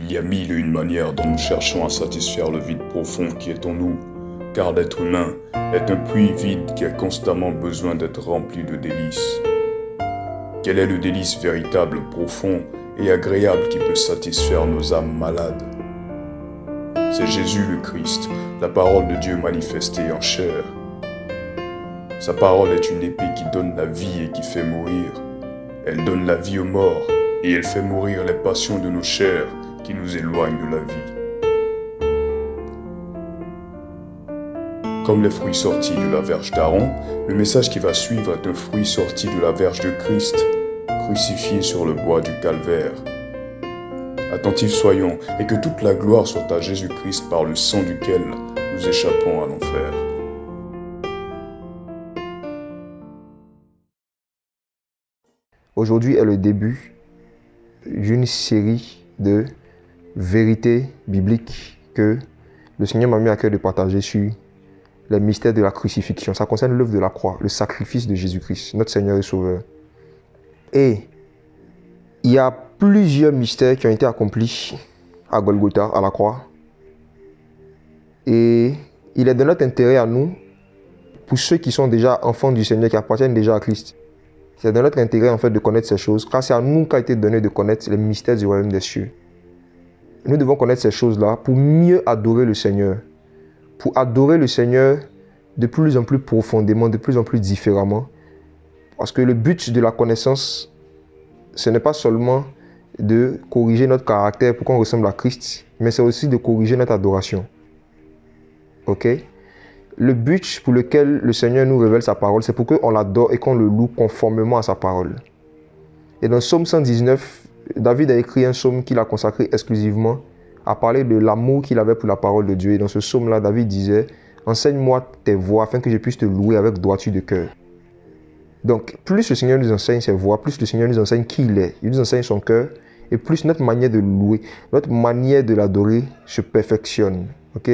Il y a mille et une manières dont nous cherchons à satisfaire le vide profond qui est en nous, car l'être humain est un puits vide qui a constamment besoin d'être rempli de délices. Quel est le délice véritable, profond et agréable qui peut satisfaire nos âmes malades? C'est Jésus le Christ, la parole de Dieu manifestée en chair. Sa parole est une épée qui donne la vie et qui fait mourir. Elle donne la vie aux morts et elle fait mourir les passions de nos chairs qui nous éloignent de la vie. Comme les fruits sortis de la verge d'Aaron, le message qui va suivre est un fruit sorti de la verge de Christ, crucifié sur le bois du calvaire. Attentifs soyons, et que toute la gloire soit à Jésus-Christ par le sang duquel nous échappons à l'enfer. Aujourd'hui est le début d'une série de vérités bibliques que le Seigneur m'a mis à cœur de partager sur les mystères de la crucifixion. Ça concerne l'œuvre de la croix, le sacrifice de Jésus-Christ, notre Seigneur et Sauveur. Et il y a plusieurs mystères qui ont été accomplis à Golgotha, à la croix. Et il est de notre intérêt à nous, pour ceux qui sont déjà enfants du Seigneur, qui appartiennent déjà à Christ, c'est de notre intérêt en fait de connaître ces choses, car c'est à nous qu'a été donné de connaître les mystères du royaume des cieux. Nous devons connaître ces choses-là pour mieux adorer le Seigneur, pour adorer le Seigneur de plus en plus profondément, de plus en plus différemment. Parce que le but de la connaissance, ce n'est pas seulement de corriger notre caractère pour qu'on ressemble à Christ, mais c'est aussi de corriger notre adoration. Ok? Le but pour lequel le Seigneur nous révèle sa parole, c'est pour qu'on l'adore et qu'on le loue conformément à sa parole. Et dans le psaume 119, David a écrit un psaume qu'il a consacré exclusivement à parler de l'amour qu'il avait pour la parole de Dieu. Et dans ce psaume-là, David disait « Enseigne-moi tes voies afin que je puisse te louer avec droiture de cœur. » Donc, plus le Seigneur nous enseigne ses voies, plus le Seigneur nous enseigne qui il est, il nous enseigne son cœur, et plus notre manière de louer, notre manière de l'adorer se perfectionne. Ok?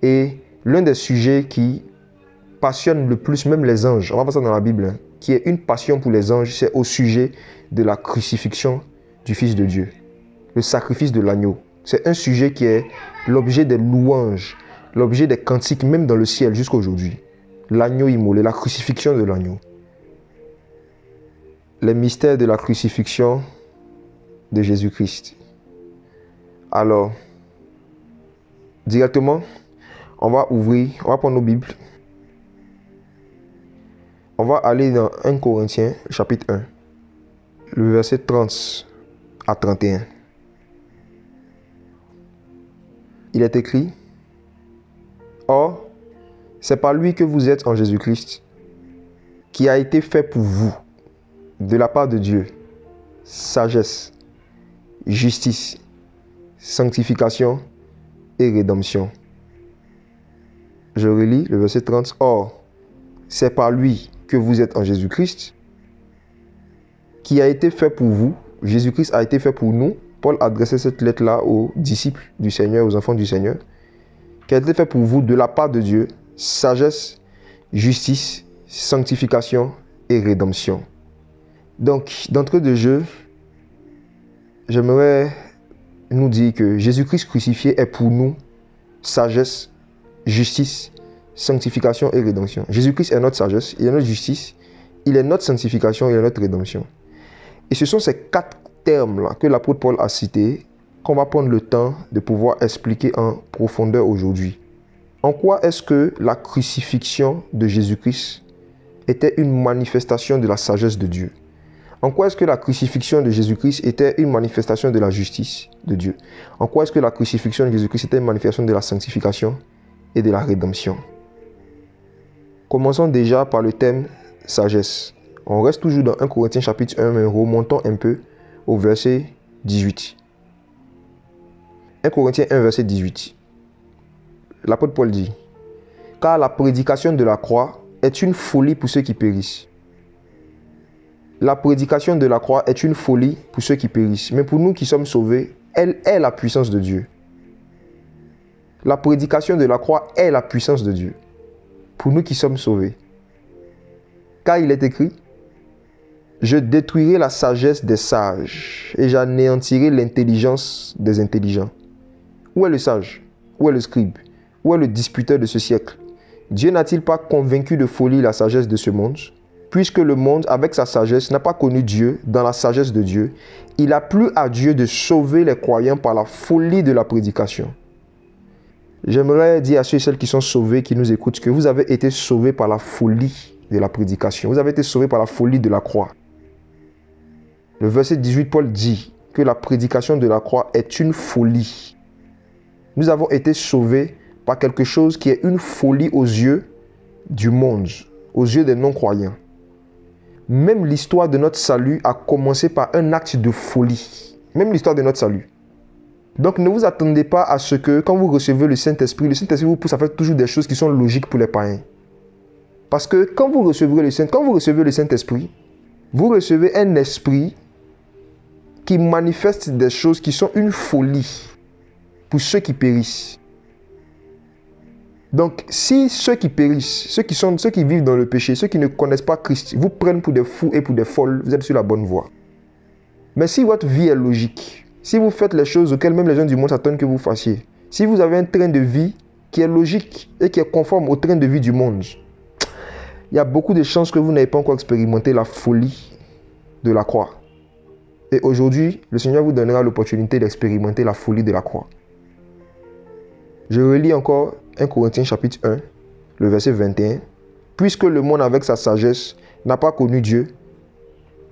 Et l'un des sujets qui passionne le plus même les anges, on va voir ça dans la Bible, qui est une passion pour les anges, c'est au sujet de la crucifixion du Fils de Dieu, le sacrifice de l'agneau. C'est un sujet qui est l'objet des louanges, l'objet des cantiques, même dans le ciel jusqu'à aujourd'hui. L'agneau immolé, la crucifixion de l'agneau. Les mystères de la crucifixion de Jésus-Christ. Alors, directement, on va prendre nos Bibles. On va aller dans 1 Corinthiens, chapitre 1, le verset 30 à 31. Il est écrit: Or, c'est par lui que vous êtes en Jésus-Christ, qui a été fait pour vous, de la part de Dieu, sagesse, justice, sanctification et rédemption. Je relis le verset 30. Or, c'est par lui que vous êtes en Jésus-Christ, qui a été fait pour vous. Jésus-Christ a été fait pour nous. Paul adressait cette lettre-là aux disciples du Seigneur, aux enfants du Seigneur, qui a été fait pour vous de la part de Dieu, sagesse, justice, sanctification et rédemption. Donc, d'entrée de jeu, j'aimerais nous dire que Jésus-Christ crucifié est pour nous sagesse, justice, sanctification et rédemption. Jésus-Christ est notre sagesse, il est notre justice, il est notre sanctification, il est notre rédemption. Et ce sont ces quatre termes-là que l'apôtre Paul a cités qu'on va prendre le temps de pouvoir expliquer en profondeur aujourd'hui. En quoi est-ce que la crucifixion de Jésus-Christ était une manifestation de la sagesse de Dieu? En quoi est-ce que la crucifixion de Jésus-Christ était une manifestation de la justice de Dieu? En quoi est-ce que la crucifixion de Jésus-Christ était une manifestation de la sanctification et de la rédemption? Commençons déjà par le thème sagesse. On reste toujours dans 1 Corinthiens chapitre 1, mais remontons un peu au verset 18. 1 Corinthiens 1, verset 18. L'apôtre Paul dit: Car la prédication de la croix est une folie pour ceux qui périssent. La prédication de la croix est une folie pour ceux qui périssent. Mais pour nous qui sommes sauvés, elle est la puissance de Dieu. La prédication de la croix est la puissance de Dieu. Pour nous qui sommes sauvés. Car il est écrit: Je détruirai la sagesse des sages et j'anéantirai l'intelligence des intelligents. Où est le sage? Où est le scribe? Où est le disputeur de ce siècle? Dieu n'a-t-il pas convaincu de folie la sagesse de ce monde? Puisque le monde, avec sa sagesse, n'a pas connu Dieu dans la sagesse de Dieu, il a plu à Dieu de sauver les croyants par la folie de la prédication. J'aimerais dire à ceux et celles qui sont sauvés, qui nous écoutent, que vous avez été sauvés par la folie de la prédication. Vous avez été sauvés par la folie de la croix. Le verset 18, Paul dit que la prédication de la croix est une folie. Nous avons été sauvés par quelque chose qui est une folie aux yeux du monde, aux yeux des non-croyants. Même l'histoire de notre salut a commencé par un acte de folie. Même l'histoire de notre salut. Donc ne vous attendez pas à ce que quand vous recevez le Saint-Esprit vous pousse à faire toujours des choses qui sont logiques pour les païens. Parce que quand vous recevez le Saint-Esprit, vous recevez un esprit qui manifeste des choses qui sont une folie pour ceux qui périssent. Donc, si ceux qui périssent, ceux qui vivent dans le péché, ceux qui ne connaissent pas Christ, vous prennent pour des fous et pour des folles, vous êtes sur la bonne voie. Mais si votre vie est logique, si vous faites les choses auxquelles même les gens du monde s'attendent que vous fassiez, si vous avez un train de vie qui est logique et qui est conforme au train de vie du monde, il y a beaucoup de chances que vous n'ayez pas encore expérimenté la folie de la croix. Et aujourd'hui, le Seigneur vous donnera l'opportunité d'expérimenter la folie de la croix. Je relis encore 1 Corinthiens chapitre 1, le verset 21. Puisque le monde avec sa sagesse n'a pas connu Dieu,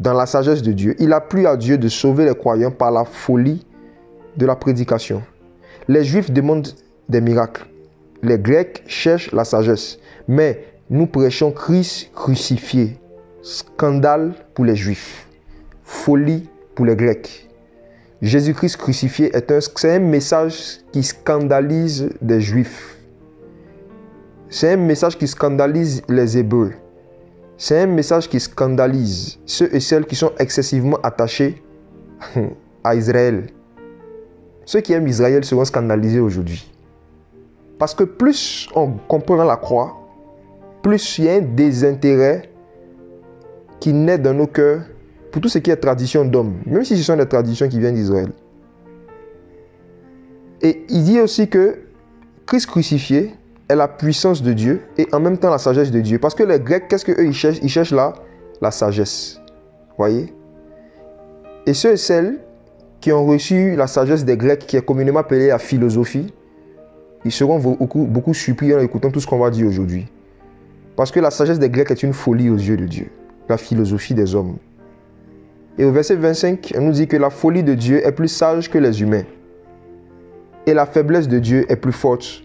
dans la sagesse de Dieu, il a plu à Dieu de sauver les croyants par la folie de la prédication. Les Juifs demandent des miracles. Les Grecs cherchent la sagesse. Mais nous prêchons Christ crucifié. Scandale pour les Juifs. Folie pour les Grecs. Jésus-Christ crucifié c'est un message qui scandalise des Juifs. C'est un message qui scandalise les Hébreux. C'est un message qui scandalise ceux et celles qui sont excessivement attachés à Israël. Ceux qui aiment Israël seront scandalisés aujourd'hui. Parce que plus on comprend la croix, plus il y a un désintérêt qui naît dans nos cœurs pour tout ce qui est tradition d'homme, même si ce sont des traditions qui viennent d'Israël. Et il dit aussi que Christ crucifié est la puissance de Dieu et en même temps la sagesse de Dieu. Parce que les Grecs, qu'est-ce qu'eux ils cherchent? Ils cherchent la sagesse. Voyez? Et ceux et celles qui ont reçu la sagesse des Grecs, qui est communément appelée la philosophie, ils seront beaucoup surpris en écoutant tout ce qu'on va dire aujourd'hui. Parce que la sagesse des Grecs est une folie aux yeux de Dieu. La philosophie des hommes. Et au verset 25, on nous dit que la folie de Dieu est plus sage que les humains. Et la faiblesse de Dieu est plus forte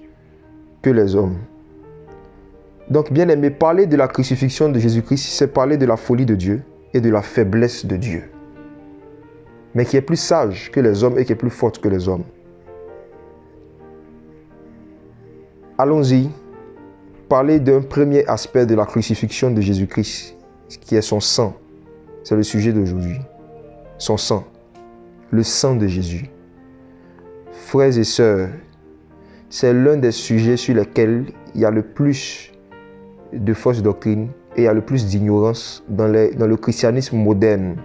que les hommes. Donc, bien aimé, parler de la crucifixion de Jésus-Christ, c'est parler de la folie de Dieu et de la faiblesse de Dieu. Mais qui est plus sage que les hommes et qui est plus forte que les hommes. Allons-y, parler d'un premier aspect de la crucifixion de Jésus-Christ, qui est son sang. C'est le sujet d'aujourd'hui. Son sang. Le sang de Jésus. Frères et sœurs, c'est l'un des sujets sur lesquels il y a le plus de fausses doctrines et il y a le plus d'ignorance dans le christianisme moderne.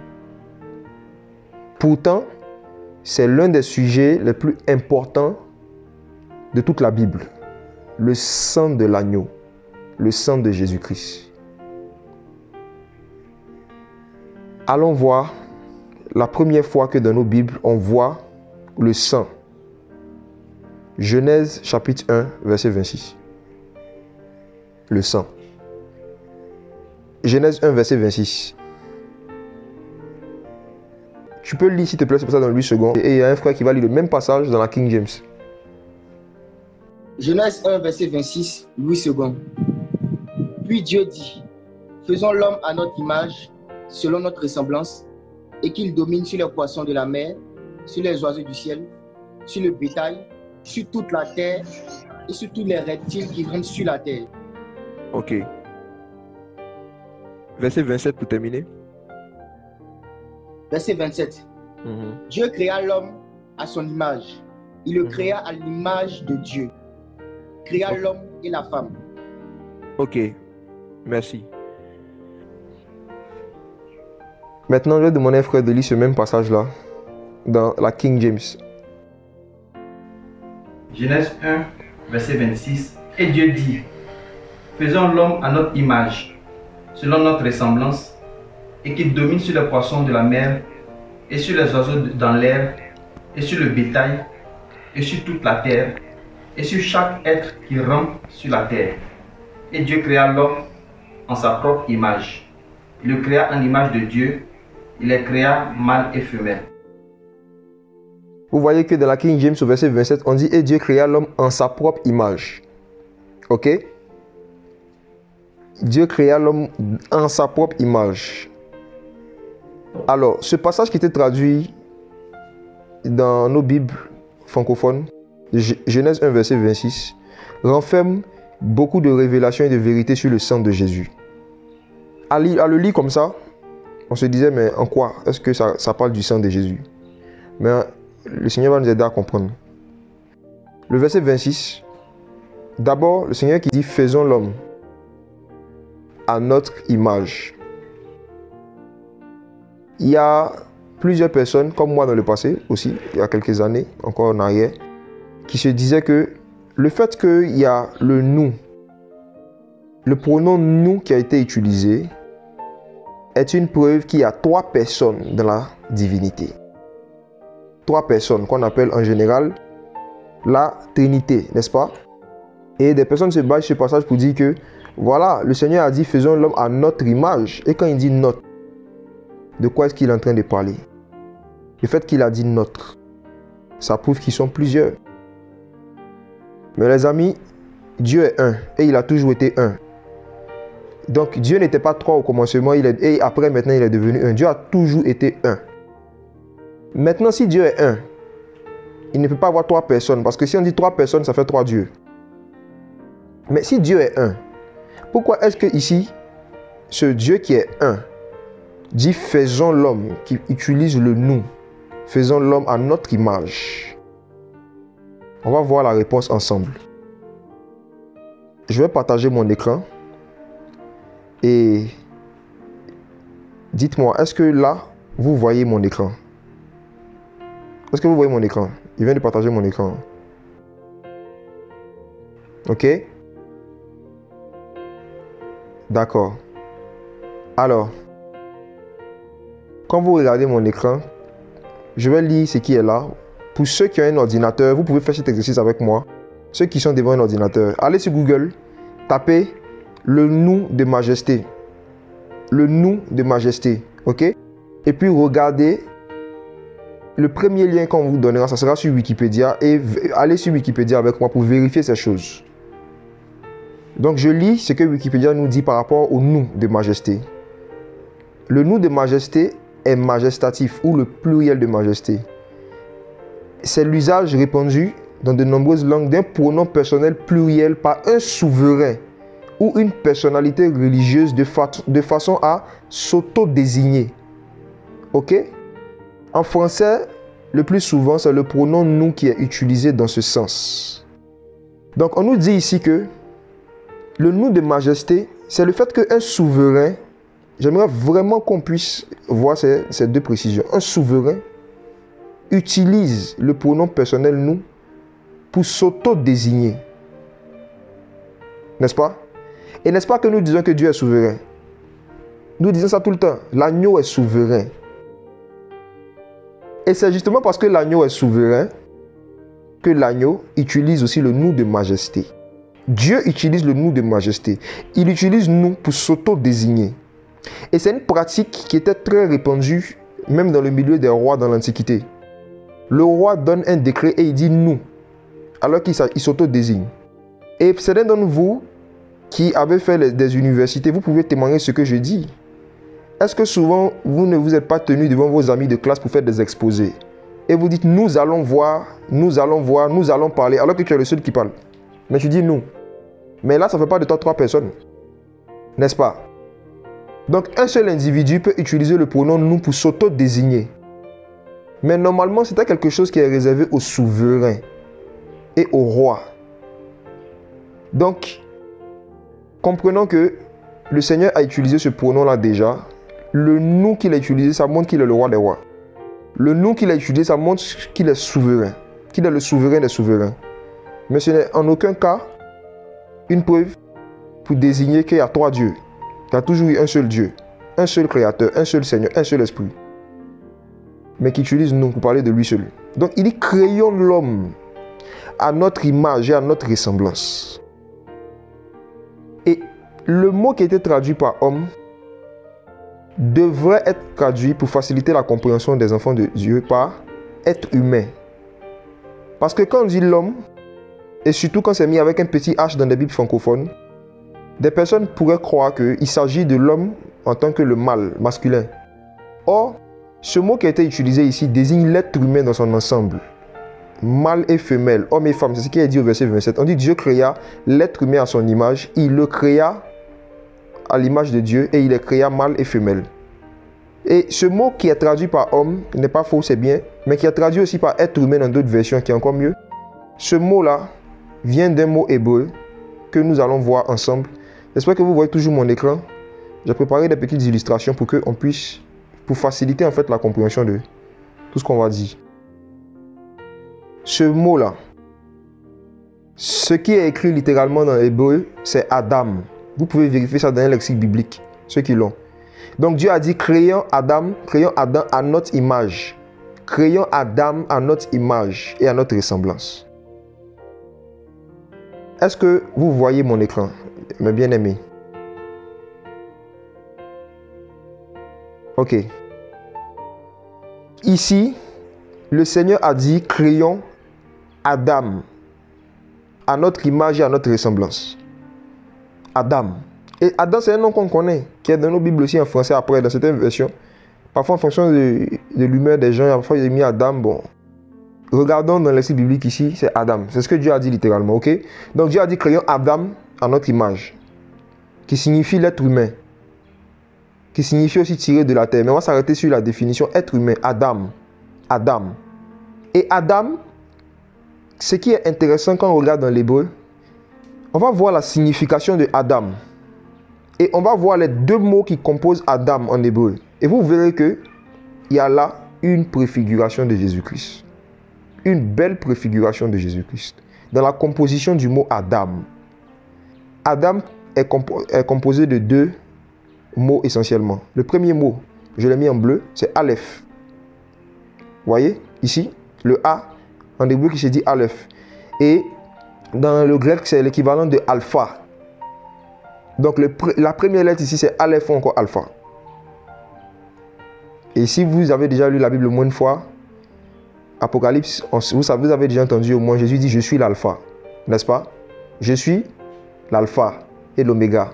Pourtant, c'est l'un des sujets les plus importants de toute la Bible. Le sang de l'agneau, le sang de Jésus-Christ. Allons voir la première fois que dans nos Bibles, on voit le sang. Genèse chapitre 1, verset 26. Le sang. Genèse 1, verset 26. Tu peux lire s'il te plaît, c'est pour ça dans 8 secondes. Et il y a un frère qui va lire le même passage dans la King James. Genèse 1, verset 26, Louis II. Puis Dieu dit, faisons l'homme à notre image, selon notre ressemblance, et qu'il domine sur les poissons de la mer, sur les oiseaux du ciel, sur le bétail, sur toute la terre et sur tous les reptiles qui rampent sur la terre. Ok. Verset 27 pour terminer. Verset 27. Dieu créa l'homme à son image. Il le créa à l'image de Dieu. Créa l'homme et la femme. Ok. Merci. Maintenant, je vais demander à frère de lire ce même passage-là dans la King James. Genèse 1, verset 26. Et Dieu dit, faisons l'homme à notre image, selon notre ressemblance, et qu'il domine sur les poissons de la mer, et sur les oiseaux dans l'air, et sur le bétail, et sur toute la terre, et sur chaque être qui rampe sur la terre. Et Dieu créa l'homme en sa propre image. Il le créa en image de Dieu, il les créa mâle et femelle. Vous voyez que dans la King James au verset 27, on dit « Et Dieu créa l'homme en sa propre image ». Ok? Dieu créa l'homme en sa propre image. Alors, ce passage qui était traduit dans nos Bibles francophones, Genèse 1, verset 26, renferme beaucoup de révélations et de vérités sur le sang de Jésus. À le lire comme ça, on se disait, mais en quoi est-ce que ça parle du sang de Jésus? Mais le Seigneur va nous aider à comprendre. Le verset 26, d'abord, le Seigneur qui dit, faisons l'homme à notre image. Il y a plusieurs personnes, comme moi dans le passé aussi, il y a quelques années, encore en arrière, qui se disaient que le fait qu'il y a le nous, le pronom nous qui a été utilisé, est une preuve qu'il y a 3 personnes dans la divinité. 3 personnes qu'on appelle en général la Trinité, n'est-ce pas? Et des personnes se basent sur ce passage pour dire que, voilà, le Seigneur a dit, faisons l'homme à notre image. Et quand il dit notre, de quoi est-ce qu'il est en train de parler? Le fait qu'il a dit notre, ça prouve qu'ils sont plusieurs. Mais les amis, Dieu est un et il a toujours été un. Donc Dieu n'était pas 3 au commencement et après maintenant il est devenu un. Dieu a toujours été un. Maintenant si Dieu est un, il ne peut pas avoir 3 personnes parce que si on dit 3 personnes ça fait 3 dieux. Mais si Dieu est un, pourquoi est-ce que ici ce Dieu qui est un dit faisons l'homme, qui utilise le nous, faisons l'homme à notre image? On va voir la réponse ensemble. Je vais partager mon écran et dites-moi, est-ce que là, vous voyez mon écran? Est-ce que vous voyez mon écran? Je viens de partager mon écran. Ok? D'accord. Alors, quand vous regardez mon écran, je vais lire ce qui est là. Pour ceux qui ont un ordinateur, vous pouvez faire cet exercice avec moi. Ceux qui sont devant un ordinateur, allez sur Google, tapez le nous de majesté. Le nous de majesté. Ok? Et puis regardez. Le premier lien qu'on vous donnera, ça sera sur Wikipédia. Et allez sur Wikipédia avec moi pour vérifier ces choses. Donc je lis ce que Wikipédia nous dit par rapport au nous de majesté. Le nous de majesté est majestatif ou le pluriel de majesté. C'est l'usage répandu dans de nombreuses langues d'un pronom personnel pluriel par un souverain ou une personnalité religieuse de façon à s'auto-désigner. Ok? En français, le plus souvent, c'est le pronom nous qui est utilisé dans ce sens. Donc, on nous dit ici que le nous de majesté, c'est le fait qu'un souverain, j'aimerais vraiment qu'on puisse voir ces 2 précisions. Un souverain utilise le pronom personnel nous pour s'auto-désigner. N'est-ce pas? Et n'est-ce pas que nous disons que Dieu est souverain? Nous disons ça tout le temps. L'agneau est souverain. Et c'est justement parce que l'agneau est souverain que l'agneau utilise aussi le nous de majesté. Dieu utilise le nous de majesté. Il utilise nous pour s'auto-désigner. Et c'est une pratique qui était très répandue même dans le milieu des rois dans l'Antiquité. Le roi donne un décret et il dit nous, alors qu'il s'auto-désigne. Et certains d'entre vous qui avez fait des universités, vous pouvez témoigner ce que je dis. Est-ce que souvent, vous ne vous êtes pas tenu devant vos amis de classe pour faire des exposés? Et vous dites, nous allons voir, nous allons parler, alors que tu es le seul qui parle. Mais tu dis nous. Mais là, ça ne fait pas de toi 3 personnes. N'est-ce pas? Donc, un seul individu peut utiliser le pronom nous pour s'auto-désigner. Mais normalement, c'était quelque chose qui est réservé aux souverains et aux rois. Donc, comprenons que le Seigneur a utilisé ce pronom-là déjà. le nous qu'il a utilisé, ça montre qu'il est le roi des rois. Le nous qu'il a utilisé, ça montre qu'il est souverain, qu'il est le souverain des souverains. Mais ce n'est en aucun cas une preuve pour désigner qu'il y a 3 dieux. Il y a toujours eu un seul Dieu, un seul créateur, un seul Seigneur, un seul esprit. Mais qui utilise nous pour parler de lui seul. Donc il dit créons l'homme à notre image et à notre ressemblance. Et le mot qui a été traduit par homme devrait être traduit pour faciliter la compréhension des enfants de Dieu par être humain. Parce que quand on dit l'homme, et surtout quand c'est mis avec un petit H dans les Bibles francophones, des personnes pourraient croire qu'il s'agit de l'homme en tant que le mâle, masculin. Or, ce mot qui a été utilisé ici désigne l'être humain dans son ensemble. Mâle et femelle, homme et femme, c'est ce qui est dit au verset 27. On dit Dieu créa l'être humain à son image, il le créa à l'image de Dieu et il les créa mâle et femelle. Et ce mot qui est traduit par homme n'est pas faux, c'est bien, mais qui est traduit aussi par être humain dans d'autres versions, qui est encore mieux. Ce mot-là vient d'un mot hébreu que nous allons voir ensemble. J'espère que vous voyez toujours mon écran. J'ai préparé des petites illustrations pour qu'on puisse, pour faciliter en fait la compréhension de tout ce qu'on va dire. Ce mot-là, ce qui est écrit littéralement dans l'hébreu, c'est Adam. Vous pouvez vérifier ça dans un lexique biblique, ceux qui l'ont. Donc Dieu a dit, créons Adam à notre image. Créons Adam à notre image et à notre ressemblance. Est-ce que vous voyez mon écran, mes bien-aimés? Ok. Ici, le Seigneur a dit, créons Adam à notre image et à notre ressemblance. Adam. Et Adam, c'est un nom qu'on connaît, qui est dans nos Bibles aussi en français après, dans certaines versions. Parfois, en fonction de l'humeur des gens, parfois, il est mis Adam. Bon, regardons dans le site biblique ici, c'est Adam. C'est ce que Dieu a dit littéralement, ok? Donc, Dieu a dit, créons Adam à notre image, qui signifie l'être humain, qui signifie aussi tirer de la terre. Mais on va s'arrêter sur la définition être humain, Adam. Adam. Et Adam, ce qui est intéressant quand on regarde dans l'hébreu, on va voir la signification de Adam. Et on va voir les 2 mots qui composent Adam en hébreu. Et vous verrez qu'il y a là une préfiguration de Jésus-Christ. Une belle préfiguration de Jésus-Christ. Dans la composition du mot Adam. Adam est composé de 2 mots essentiellement. Le premier mot, je l'ai mis en bleu, c'est Aleph. Vous voyez, ici, le A, en hébreu qui se dit Aleph. Et dans le grec, c'est l'équivalent de alpha. Donc, la première lettre ici, c'est Aleph ou encore alpha. Et si vous avez déjà lu la Bible moins de fois, Apocalypse, vous avez déjà entendu au moins Jésus dit, je suis l'alpha. N'est-ce pas? Je suis l'alpha et l'oméga.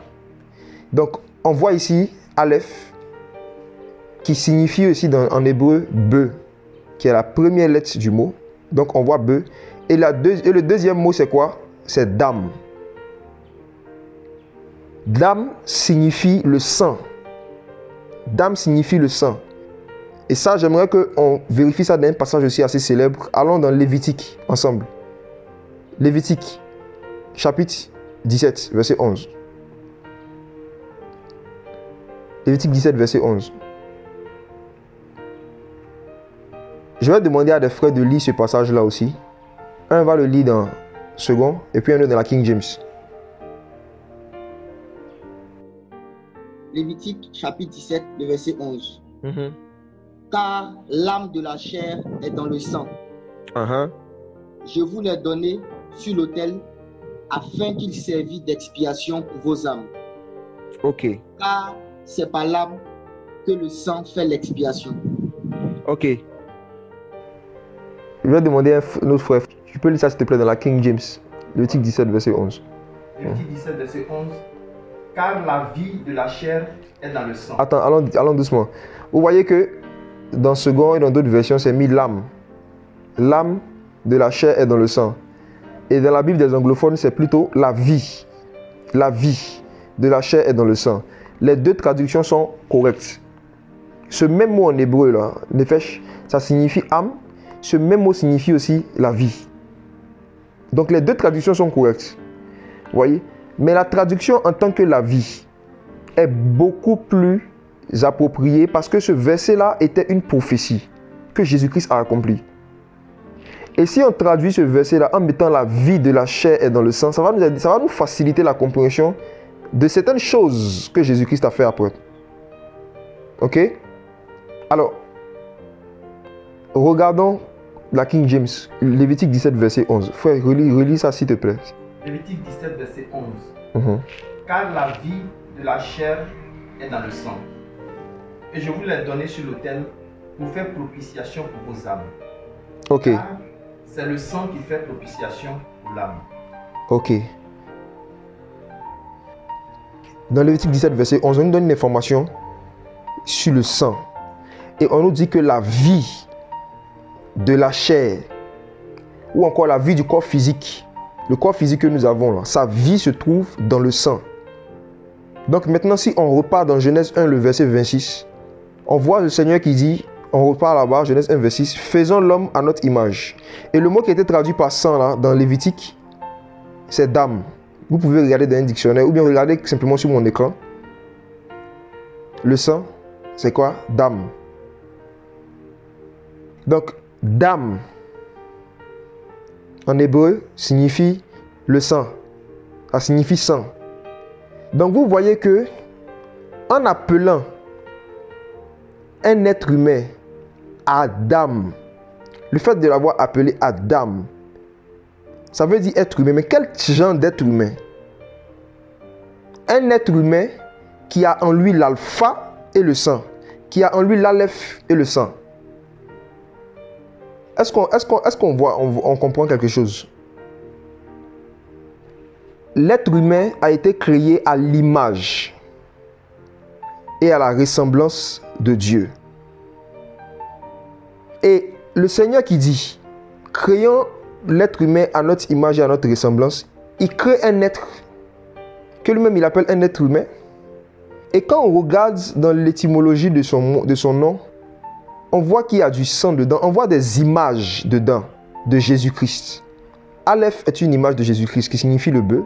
Donc, on voit ici Aleph, qui signifie aussi en hébreu Be, qui est la première lettre du mot. Donc, on voit Be. Et le deuxième mot, c'est quoi? C'est Dam. Dam signifie le sang. Dam signifie le sang. Et ça, j'aimerais qu'on vérifie ça dans un passage aussi assez célèbre. Allons dans Lévitique ensemble. Lévitique, chapitre 17, verset 11. Lévitique 17, verset 11. Je vais demander à des frères de lire ce passage-là aussi. Un va le lire dans second et puis un autre dans la King James. Lévitique chapitre 17, le verset 11. Car l'âme de la chair est dans le sang. Je vous l'ai donné sur l'autel afin qu'il servît d'expiation pour vos âmes. Ok. Car c'est par l'âme que le sang fait l'expiation. Ok. Je vais demander à notre frère, tu peux lire ça s'il te plaît dans la King James. Lévitique 17, verset 11. Lévitique 17, verset 11. Car la vie de la chair est dans le sang. Attends, allons doucement. Vous voyez que dans second et dans d'autres versions, c'est mis l'âme. L'âme de la chair est dans le sang. Et dans la Bible des anglophones, c'est plutôt la vie. La vie de la chair est dans le sang. Les 2 traductions sont correctes. Ce même mot en hébreu, là, nefesh, ça signifie âme. Ce même mot signifie aussi la vie. Donc les 2 traductions sont correctes. Vous voyez? Mais la traduction en tant que la vie est beaucoup plus approprié parce que ce verset-là était une prophétie que Jésus-Christ a accomplie. Et si on traduit ce verset-là en mettant la vie de la chair est dans le sang, ça va nous faciliter la compréhension de certaines choses que Jésus-Christ a fait après. Ok? Alors, regardons la King James, Lévitique 17, verset 11. Frère, relis ça s'il te plaît. Lévitique 17, verset 11. Car la vie de la chair est dans le sang. Et je vous l'ai donné sur l'autel pour faire propitiation pour vos âmes. Ok. Car c'est le sang qui fait propitiation pour l'âme. Ok. Dans Lévitique 17, verset 11, on nous donne une information sur le sang. Et on nous dit que la vie de la chair, ou encore la vie du corps physique, le corps physique que nous avons là, sa vie se trouve dans le sang. Donc maintenant, si on repart dans Genèse 1, le verset 26, on voit le Seigneur qui dit, on repart là-bas, Genèse 1, verset 6, faisons l'homme à notre image. Et le mot qui a été traduit par sang là, dans Lévitique, c'est dame. Vous pouvez regarder dans un dictionnaire ou bien regarder simplement sur mon écran. Le sang, c'est quoi? Dame. Donc, dame, en hébreu, signifie le sang. Ça signifie sang. Donc, vous voyez que, en appelant un être humain Adam, le fait de l'avoir appelé Adam, ça veut dire être humain. Mais quel genre d'être humain? Un être humain qui a en lui l'alpha et le sang, qui a en lui l'aleph et le sang. Est-ce qu'on voit, on comprend quelque chose? L'être humain a été créé à l'image et à la ressemblance de Dieu. Et le Seigneur qui dit, créons l'être humain à notre image et à notre ressemblance, il crée un être que lui-même il appelle un être humain. Et quand on regarde dans l'étymologie de son nom, on voit qu'il y a du sang dedans, on voit des images dedans de Jésus-Christ. Aleph est une image de Jésus-Christ qui signifie le bœuf,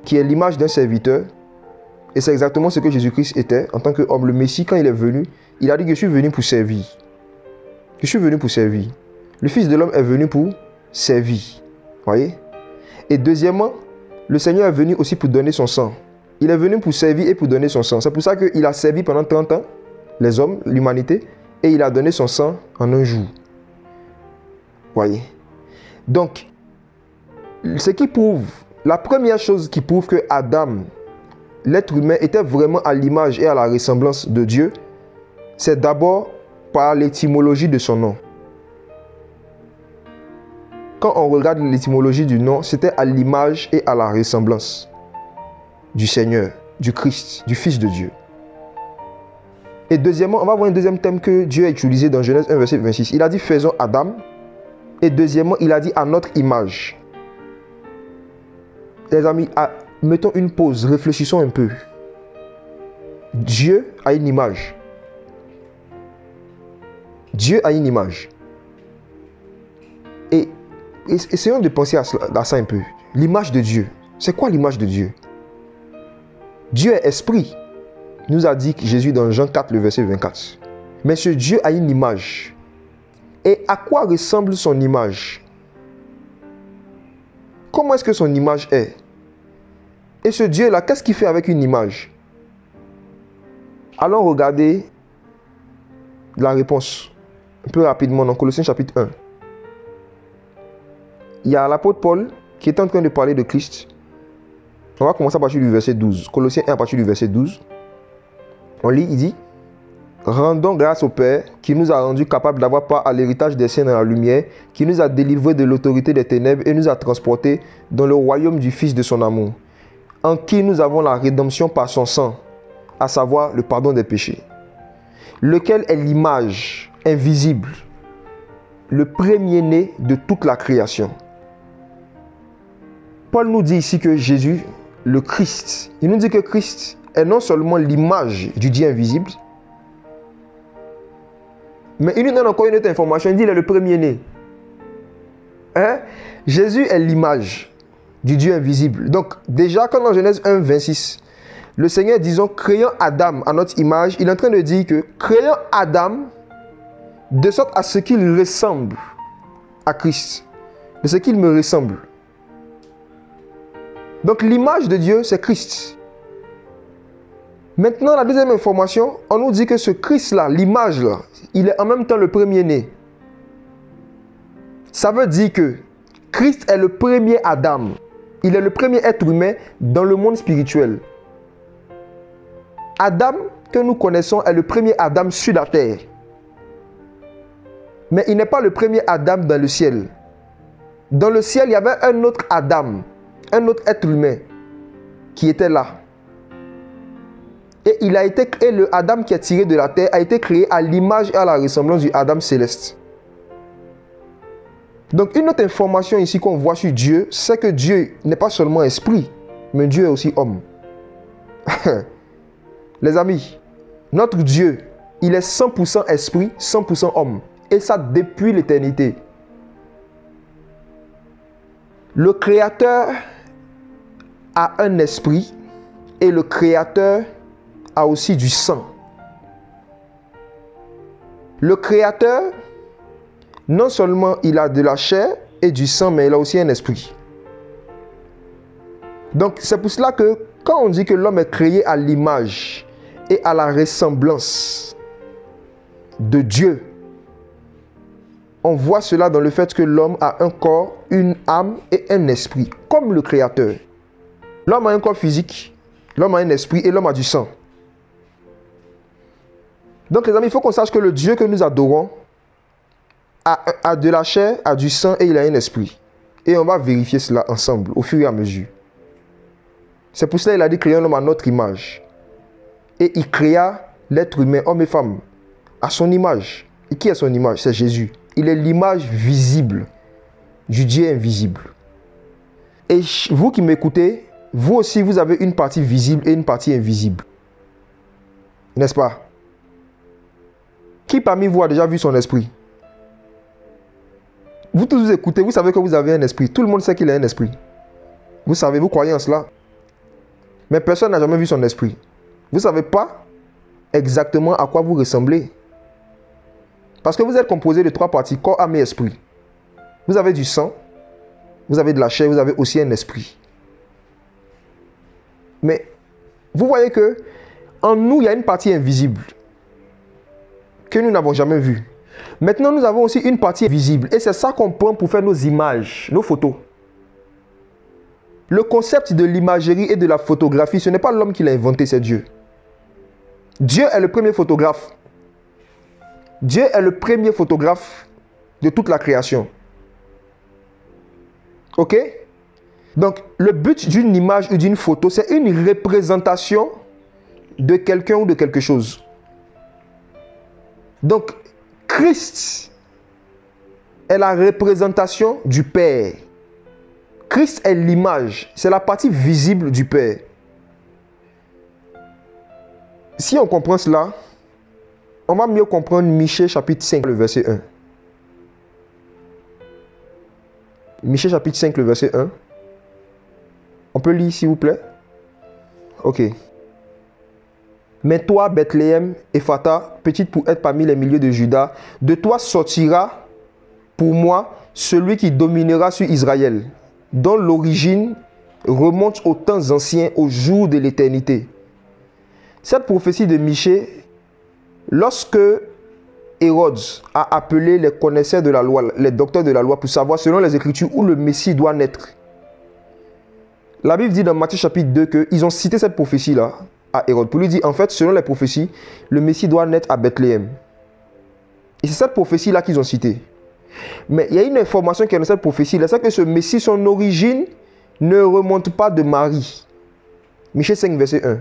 qui est l'image d'un serviteur. Et c'est exactement ce que Jésus-Christ était en tant qu'homme. Le Messie, quand il est venu, il a dit que je suis venu pour servir. Je suis venu pour servir. Le Fils de l'homme est venu pour servir. Voyez? Et deuxièmement, le Seigneur est venu aussi pour donner son sang. Il est venu pour servir et pour donner son sang. C'est pour ça qu'il a servi pendant 30 ans, les hommes, l'humanité, et il a donné son sang en un jour. Voyez? Donc, ce qui prouve, la première chose qui prouve que Adam, l'être humain, était vraiment à l'image et à la ressemblance de Dieu, c'est d'abord par l'étymologie de son nom. Quand on regarde l'étymologie du nom, c'était à l'image et à la ressemblance du Seigneur, du Christ, du Fils de Dieu. Et deuxièmement, on va voir un deuxième thème que Dieu a utilisé dans Genèse 1, verset 26. Il a dit faisons Adam. Et deuxièmement, il a dit à notre image. Les amis, mettons une pause, réfléchissons un peu. Dieu a une image. Dieu a une image. Et essayons de penser à ça un peu. L'image de Dieu. C'est quoi l'image de Dieu? Dieu est esprit. Nous a dit Jésus dans Jean 4, le verset 24. Mais ce Dieu a une image. Et à quoi ressemble son image? Comment est-ce que son image est? Et ce Dieu-là, qu'est-ce qu'il fait avec une image? Allons regarder la réponse un peu rapidement dans Colossiens chapitre 1. Il y a l'apôtre Paul qui est en train de parler de Christ. On va commencer à partir du verset 12. Colossiens 1 à partir du verset 12. On lit, il dit: rendons grâce au Père qui nous a rendus capables d'avoir part à l'héritage des saints dans la lumière, qui nous a délivrés de l'autorité des ténèbres et nous a transportés dans le royaume du Fils de son amour, en qui nous avons la rédemption par son sang, à savoir le pardon des péchés, lequel est l'image invisible, le premier-né de toute la création. Paul nous dit ici que Jésus, le Christ, il nous dit que Christ est non seulement l'image du Dieu invisible, mais il nous donne encore une autre information. Il dit qu'il est le premier-né. Jésus est l'image du Dieu invisible. Donc déjà, quand dans Genèse 1, 26, le Seigneur, disons, créant Adam à notre image, il est en train de dire que créant Adam de sorte à ce qu'il ressemble à Christ, de ce qu'il me ressemble. Donc l'image de Dieu, c'est Christ. Maintenant, la deuxième information, on nous dit que ce Christ-là, l'image-là, il est en même temps le premier-né. Ça veut dire que Christ est le premier Adam. Il est le premier être humain dans le monde spirituel. Adam, que nous connaissons, est le premier Adam sur la terre. Mais il n'est pas le premier Adam dans le ciel. Dans le ciel, il y avait un autre Adam, un autre être humain qui était là. Et le Adam qui est tiré de la terre a été créé à l'image et à la ressemblance du Adam céleste. Donc une autre information ici qu'on voit sur Dieu, c'est que Dieu n'est pas seulement esprit, mais Dieu est aussi homme. Les amis, notre Dieu, il est 100% esprit, 100% homme. Et ça depuis l'éternité. Le Créateur a un esprit et le Créateur a aussi du sang. Le Créateur, non seulement il a de la chair et du sang, mais il a aussi un esprit. Donc c'est pour cela que quand on dit que l'homme est créé à l'image et à la ressemblance de Dieu, on voit cela dans le fait que l'homme a un corps, une âme et un esprit, comme le Créateur. L'homme a un corps physique, l'homme a un esprit et l'homme a du sang. Donc les amis, il faut qu'on sache que le Dieu que nous adorons a de la chair, a du sang et il a un esprit. Et on va vérifier cela ensemble au fur et à mesure. C'est pour cela qu'il a dit créer un homme à notre image. Et il créa l'être humain, homme et femme, à son image. Et qui est son image? C'est Jésus. Il est l'image visible du Dieu invisible. Et vous qui m'écoutez, vous aussi vous avez une partie visible et une partie invisible. N'est-ce pas? Qui parmi vous a déjà vu son esprit? Vous tous vous écoutez, vous savez que vous avez un esprit. Tout le monde sait qu'il a un esprit. Vous savez, vous croyez en cela. Mais personne n'a jamais vu son esprit. Vous ne savez pas exactement à quoi vous ressemblez. Parce que vous êtes composé de 3 parties, corps, âme et esprit. Vous avez du sang, vous avez de la chair, vous avez aussi un esprit. Mais vous voyez que en nous, il y a une partie invisible que nous n'avons jamais vue. Maintenant, nous avons aussi une partie visible. Et c'est ça qu'on prend pour faire nos images, nos photos. Le concept de l'imagerie et de la photographie, ce n'est pas l'homme qui l'a inventé, c'est Dieu. Dieu est le premier photographe. Dieu est le premier photographe de toute la création. Ok? Donc, le but d'une image ou d'une photo, c'est une représentation de quelqu'un ou de quelque chose. Donc, Christ est la représentation du Père. Christ est l'image, c'est la partie visible du Père. Si on comprend cela, on va mieux comprendre Michée chapitre 5, le verset 1. Michée chapitre 5, le verset 1. On peut lire s'il vous plaît? Ok. Mais toi, Bethléem, Ephrata, petite pour être parmi les milliers de Juda, de toi sortira pour moi celui qui dominera sur Israël, dont l'origine remonte aux temps anciens, aux jours de l'éternité. Cette prophétie de Michée, lorsque Hérode a appelé les connaisseurs de la loi, les docteurs de la loi, pour savoir selon les Écritures où le Messie doit naître, la Bible dit dans Matthieu chapitre 2 qu'ils ont cité cette prophétie-là à Hérode pour lui dire, en fait, selon les prophéties, le Messie doit naître à Bethléem. Et c'est cette prophétie-là qu'ils ont citée. Mais il y a une information qui est dans cette prophétie-là, c'est que ce Messie, son origine ne remonte pas de Marie. Michée 5, verset 1.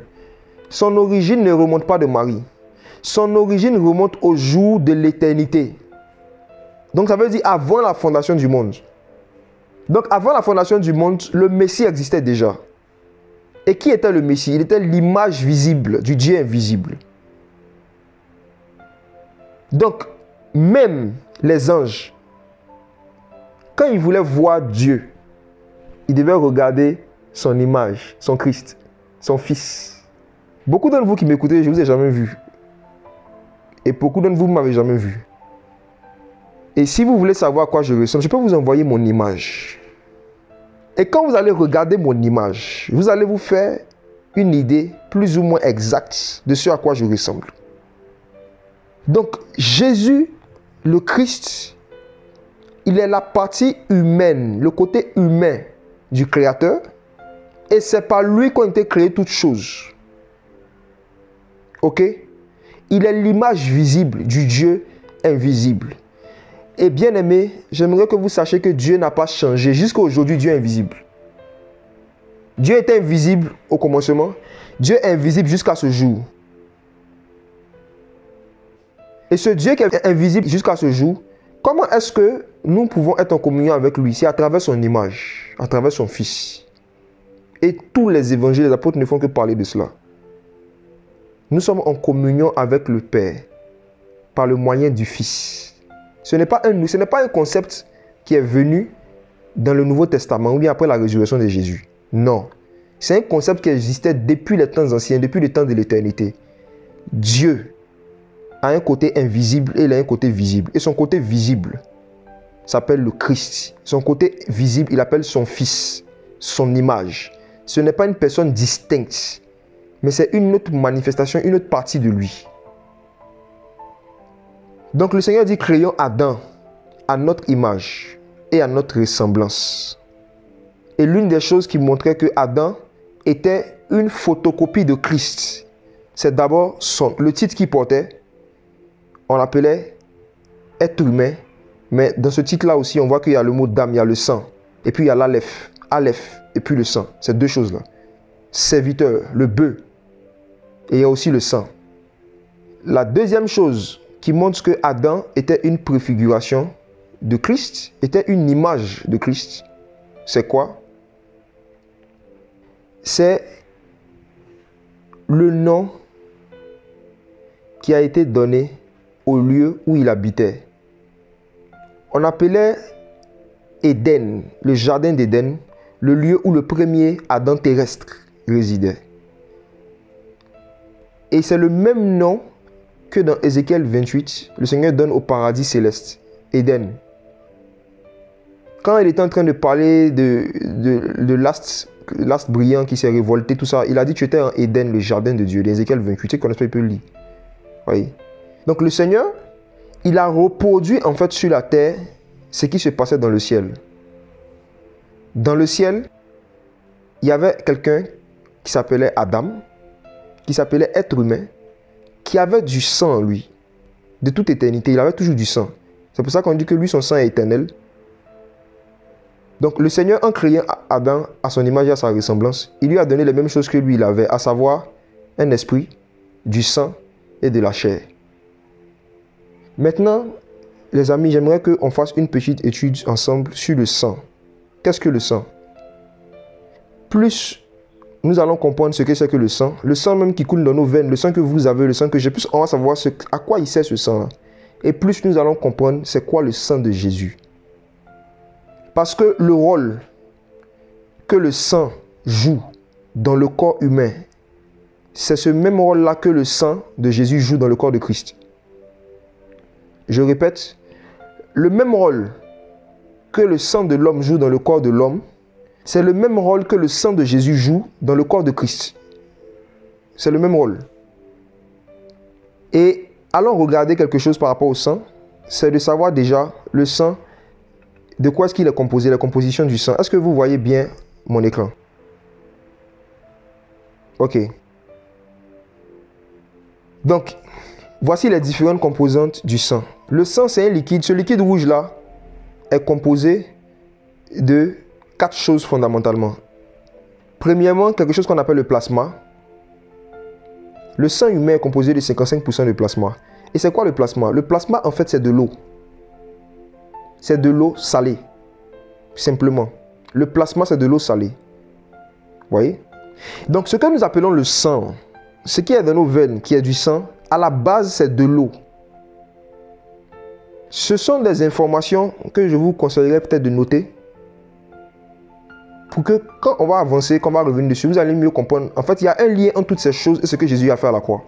Son origine ne remonte pas de Marie. Son origine remonte au jour de l'éternité. Donc ça veut dire avant la fondation du monde. Donc avant la fondation du monde, le Messie existait déjà. Et qui était le Messie? Il était l'image visible du Dieu invisible. Donc, même les anges, quand ils voulaient voir Dieu, ils devaient regarder son image, son Christ, son Fils. Beaucoup d'entre vous qui m'écoutez, je ne vous ai jamais vu. Et beaucoup d'entre vous ne m'avez jamais vu. Et si vous voulez savoir à quoi je ressemble, je peux vous envoyer mon image. Et quand vous allez regarder mon image, vous allez vous faire une idée plus ou moins exacte de ce à quoi je ressemble. Donc, Jésus, le Christ, il est la partie humaine, le côté humain du Créateur. Et c'est par lui qu'ont été créées toutes choses. Ok? Il est l'image visible du Dieu invisible. Et bien aimé, j'aimerais que vous sachiez que Dieu n'a pas changé. Jusqu'à aujourd'hui, Dieu est invisible. Dieu était invisible au commencement. Dieu est invisible jusqu'à ce jour. Et ce Dieu qui est invisible jusqu'à ce jour, comment est-ce que nous pouvons être en communion avec lui? C'est à travers son image, à travers son Fils. Et tous les évangiles, les apôtres ne font que parler de cela. Nous sommes en communion avec le Père par le moyen du Fils. Ce n'est pas un concept qui est venu dans le Nouveau Testament ou bien après la résurrection de Jésus. Non. C'est un concept qui existait depuis les temps anciens, depuis le temps de l'éternité. Dieu a un côté invisible et il a un côté visible. Et son côté visible s'appelle le Christ. Son côté visible, il appelle son Fils, son image. Ce n'est pas une personne distincte, mais c'est une autre manifestation, une autre partie de lui. Donc le Seigneur dit, créons Adam à notre image et à notre ressemblance. Et l'une des choses qui montrait que Adam était une photocopie de Christ, c'est d'abord le titre qu'il portait. On l'appelait être humain, mais dans ce titre-là aussi, on voit qu'il y a le mot d'âme, il y a le sang, et puis il y a l'aleph, et puis le sang. Ces deux choses-là. Serviteur, le bœuf, et il y a aussi le sang. La deuxième chose qui montre que Adam était une préfiguration de Christ, était une image de Christ, c'est quoi? C'est le nom qui a été donné au lieu où il habitait. On appelait Éden, le jardin d'Éden, le lieu où le premier Adam terrestre résidait. Et c'est le même nom que dans Ézéchiel 28, le Seigneur donne au paradis céleste, Éden. Quand il était en train de parler de l'astre brillant qui s'est révolté, tout ça, il a dit tu étais en Éden, le jardin de Dieu, Ézéchiel 28, tu connais pas, il peut le lire. Oui. Donc le Seigneur, il a reproduit en fait sur la terre ce qui se passait dans le ciel. Dans le ciel, il y avait quelqu'un qui s'appelait Adam, qui s'appelait être humain, qui avait du sang en lui. De toute éternité, il avait toujours du sang. C'est pour ça qu'on dit que lui, son sang est éternel. Donc le Seigneur, en créant Adam à son image et à sa ressemblance, il lui a donné les mêmes choses que lui il avait, à savoir un esprit, du sang et de la chair. Maintenant, les amis, j'aimerais qu'on fasse une petite étude ensemble sur le sang. Qu'est-ce que le sang? Plus nous allons comprendre ce que c'est que le sang même qui coule dans nos veines, le sang que vous avez, le sang que j'ai, plus on va savoir à quoi il sert ce sang-là. Et plus nous allons comprendre c'est quoi le sang de Jésus. Parce que le rôle que le sang joue dans le corps humain, c'est ce même rôle-là que le sang de Jésus joue dans le corps de Christ. Je répète, le même rôle que le sang de l'homme joue dans le corps de l'homme, c'est le même rôle que le sang de Jésus joue dans le corps de Christ. C'est le même rôle. Et allons regarder quelque chose par rapport au sang, c'est de savoir déjà le sang, de quoi est-ce qu'il est composé, la composition du sang. Est-ce que vous voyez bien mon écran? Ok. Donc, voici les différentes composantes du sang. Le sang, c'est un liquide. Ce liquide rouge-là est composé de 4 choses fondamentalement. Premièrement, quelque chose qu'on appelle le plasma. Le sang humain est composé de 55% de plasma. Et c'est quoi le plasma? Le plasma, en fait, c'est de l'eau. C'est de l'eau salée. Simplement. Le plasma, c'est de l'eau salée. Vous voyez? Donc, ce que nous appelons le sang, ce qui est dans nos veines, qui est du sang, à la base, c'est de l'eau. Ce sont des informations que je vous conseillerais peut-être de noter pour que quand on va avancer, quand on va revenir dessus, vous allez mieux comprendre. En fait, il y a un lien entre toutes ces choses et ce que Jésus a fait à la croix.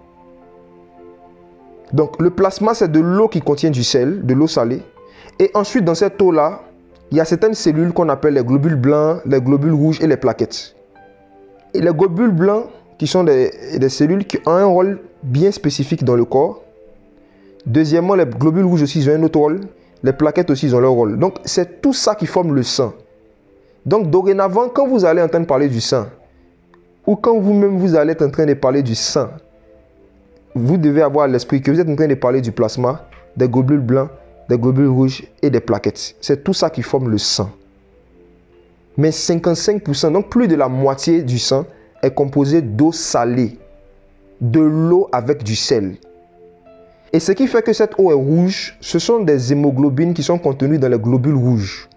Donc, le plasma, c'est de l'eau qui contient du sel, de l'eau salée. Et ensuite, dans cette eau-là, il y a certaines cellules qu'on appelle les globules blancs, les globules rouges et les plaquettes. Et les globules blancs, qui sont des cellules qui ont un rôle bien spécifique dans le corps. Deuxièmement, les globules rouges aussi, ils ont un autre rôle. Les plaquettes aussi, ils ont leur rôle. Donc, c'est tout ça qui forme le sang. Donc, dorénavant, quand vous allez entendre parler du sang, ou quand vous-même vous allez être en train de parler du sang, vous devez avoir à l'esprit que vous êtes en train de parler du plasma, des globules blancs, des globules rouges et des plaquettes. C'est tout ça qui forme le sang. Mais 55%, donc plus de la moitié du sang, est composé d'eau salée, de l'eau avec du sel. Et ce qui fait que cette eau est rouge, ce sont des hémoglobines qui sont contenues dans les globules rouges.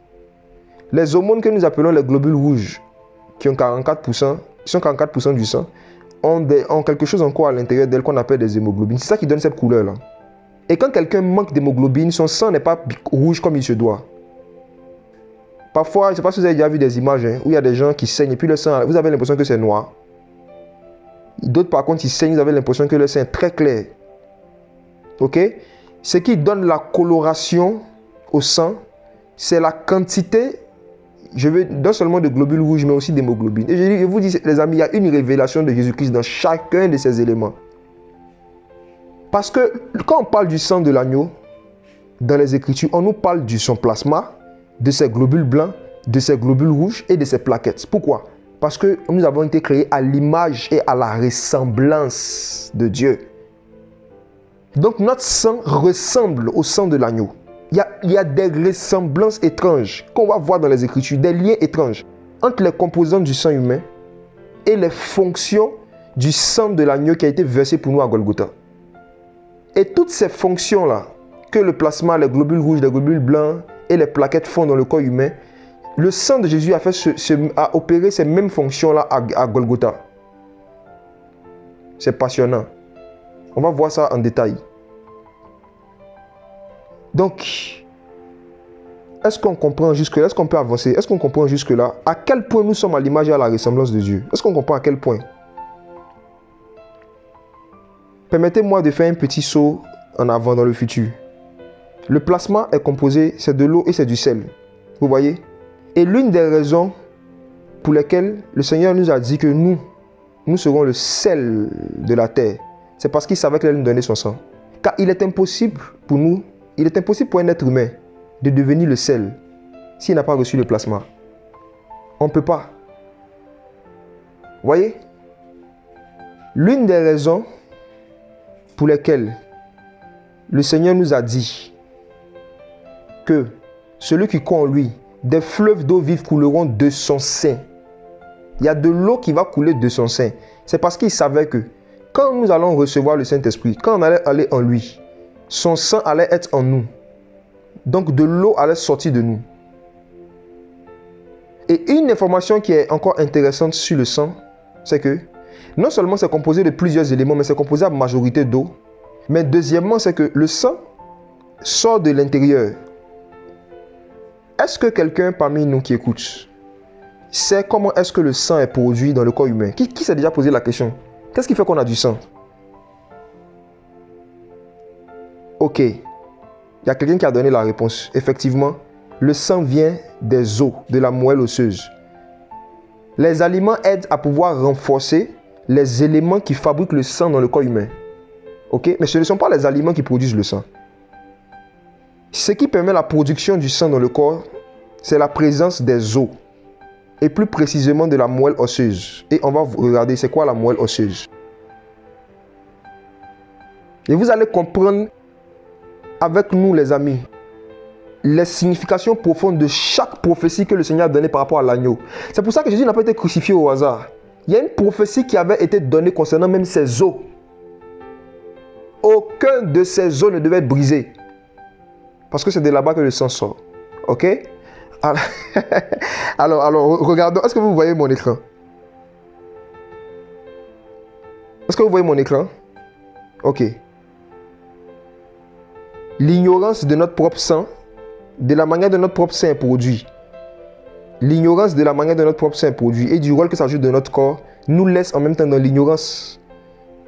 Les hormones que nous appelons les globules rouges, qui ont 44%, qui sont 44% du sang, ont quelque chose encore à l'intérieur d'elles qu'on appelle des hémoglobines. C'est ça qui donne cette couleur-là. Et quand quelqu'un manque d'hémoglobine, son sang n'est pas rouge comme il se doit. Parfois, je ne sais pas si vous avez déjà vu des images où il y a des gens qui saignent et puis le sang, vous avez l'impression que c'est noir. D'autres, par contre, ils saignent, vous avez l'impression que le sang est très clair. Ok? Ce qui donne la coloration au sang, c'est la quantité, non seulement de globules rouges, mais aussi d'hémoglobine. Et je vous dis, les amis, il y a une révélation de Jésus-Christ dans chacun de ces éléments. Parce que quand on parle du sang de l'agneau, dans les Écritures, on nous parle de son plasma, de ses globules blancs, de ses globules rouges et de ses plaquettes. Pourquoi? Parce que nous avons été créés à l'image et à la ressemblance de Dieu. Donc notre sang ressemble au sang de l'agneau. Il y a des ressemblances étranges qu'on va voir dans les Écritures, des liens étranges entre les composants du sang humain et les fonctions du sang de l'agneau qui a été versé pour nous à Golgotha. Et toutes ces fonctions-là, que le plasma, les globules rouges, les globules blancs et les plaquettes font dans le corps humain, le sang de Jésus a opéré ces mêmes fonctions-là à Golgotha. C'est passionnant. On va voir ça en détail. Donc, est-ce qu'on comprend jusque-là? Est-ce qu'on peut avancer? Est-ce qu'on comprend jusque-là? À quel point nous sommes à l'image et à la ressemblance de Dieu? Est-ce qu'on comprend à quel point? Permettez-moi de faire un petit saut en avant dans le futur. Le plasma est composé, c'est de l'eau et c'est du sel. Vous voyez? Et l'une des raisons pour lesquelles le Seigneur nous a dit que nous serons le sel de la terre, c'est parce qu'il savait qu'il allait nous donner son sang. Car il est impossible pour nous, il est impossible pour un être humain de devenir le sel s'il n'a pas reçu le plasma. On ne peut pas. Vous voyez? L'une des raisons pour lesquelles le Seigneur nous a dit que celui qui croit en lui, des fleuves d'eau vive couleront de son sein. Il y a de l'eau qui va couler de son sein. C'est parce qu'il savait que quand nous allons recevoir le Saint-Esprit, quand on allait aller en lui, son sang allait être en nous. Donc de l'eau allait sortir de nous. Et une information qui est encore intéressante sur le sang, c'est que non seulement c'est composé de plusieurs éléments, mais c'est composé à majorité d'eau. Mais deuxièmement, c'est que le sang sort de l'intérieur. Est-ce que quelqu'un parmi nous qui écoute sait comment est-ce que le sang est produit dans le corps humain? Qui s'est déjà posé la question? Qu'est-ce qui fait qu'on a du sang? Ok. Il y a quelqu'un qui a donné la réponse. Effectivement, le sang vient des os, de la moelle osseuse. Les aliments aident à pouvoir renforcer les éléments qui fabriquent le sang dans le corps humain. Ok? Mais ce ne sont pas les aliments qui produisent le sang. Ce qui permet la production du sang dans le corps, c'est la présence des os. Et plus précisément de la moelle osseuse. Et on va regarder c'est quoi la moelle osseuse. Et vous allez comprendre avec nous les amis les significations profondes de chaque prophétie que le Seigneur a donnée par rapport à l'agneau. C'est pour ça que Jésus n'a pas été crucifié au hasard. Il y a une prophétie qui avait été donnée concernant même ses os. Aucun de ses os ne devait être brisé. Parce que c'est de là-bas que le sang sort. Ok? Alors, regardons. Est-ce que vous voyez mon écran? Est-ce que vous voyez mon écran? Ok. L'ignorance de notre propre sang, de la manière dont notre propre sang est produit, l'ignorance de la manière dont notre propre sang est produit et du rôle que ça joue dans notre corps nous laisse en même temps dans l'ignorance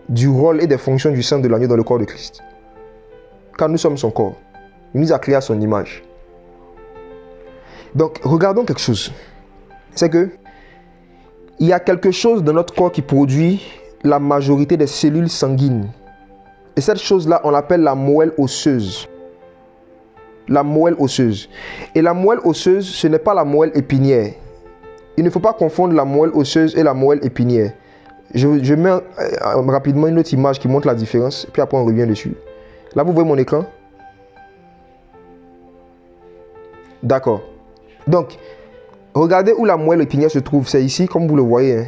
du rôle et des fonctions du sang de l'agneau dans le corps de Christ. Car nous sommes son corps. Il nous a créé à son image. Donc, regardons quelque chose. C'est que il y a quelque chose dans notre corps qui produit la majorité des cellules sanguines. Et cette chose-là, on l'appelle la moelle osseuse. La moelle osseuse. Et la moelle osseuse, ce n'est pas la moelle épinière. Il ne faut pas confondre la moelle osseuse et la moelle épinière. Je mets rapidement une autre image qui montre la différence, puis après on revient dessus. Là, vous voyez mon écran? D'accord. Donc, regardez où la moelle épinière se trouve. C'est ici, comme vous le voyez. Hein.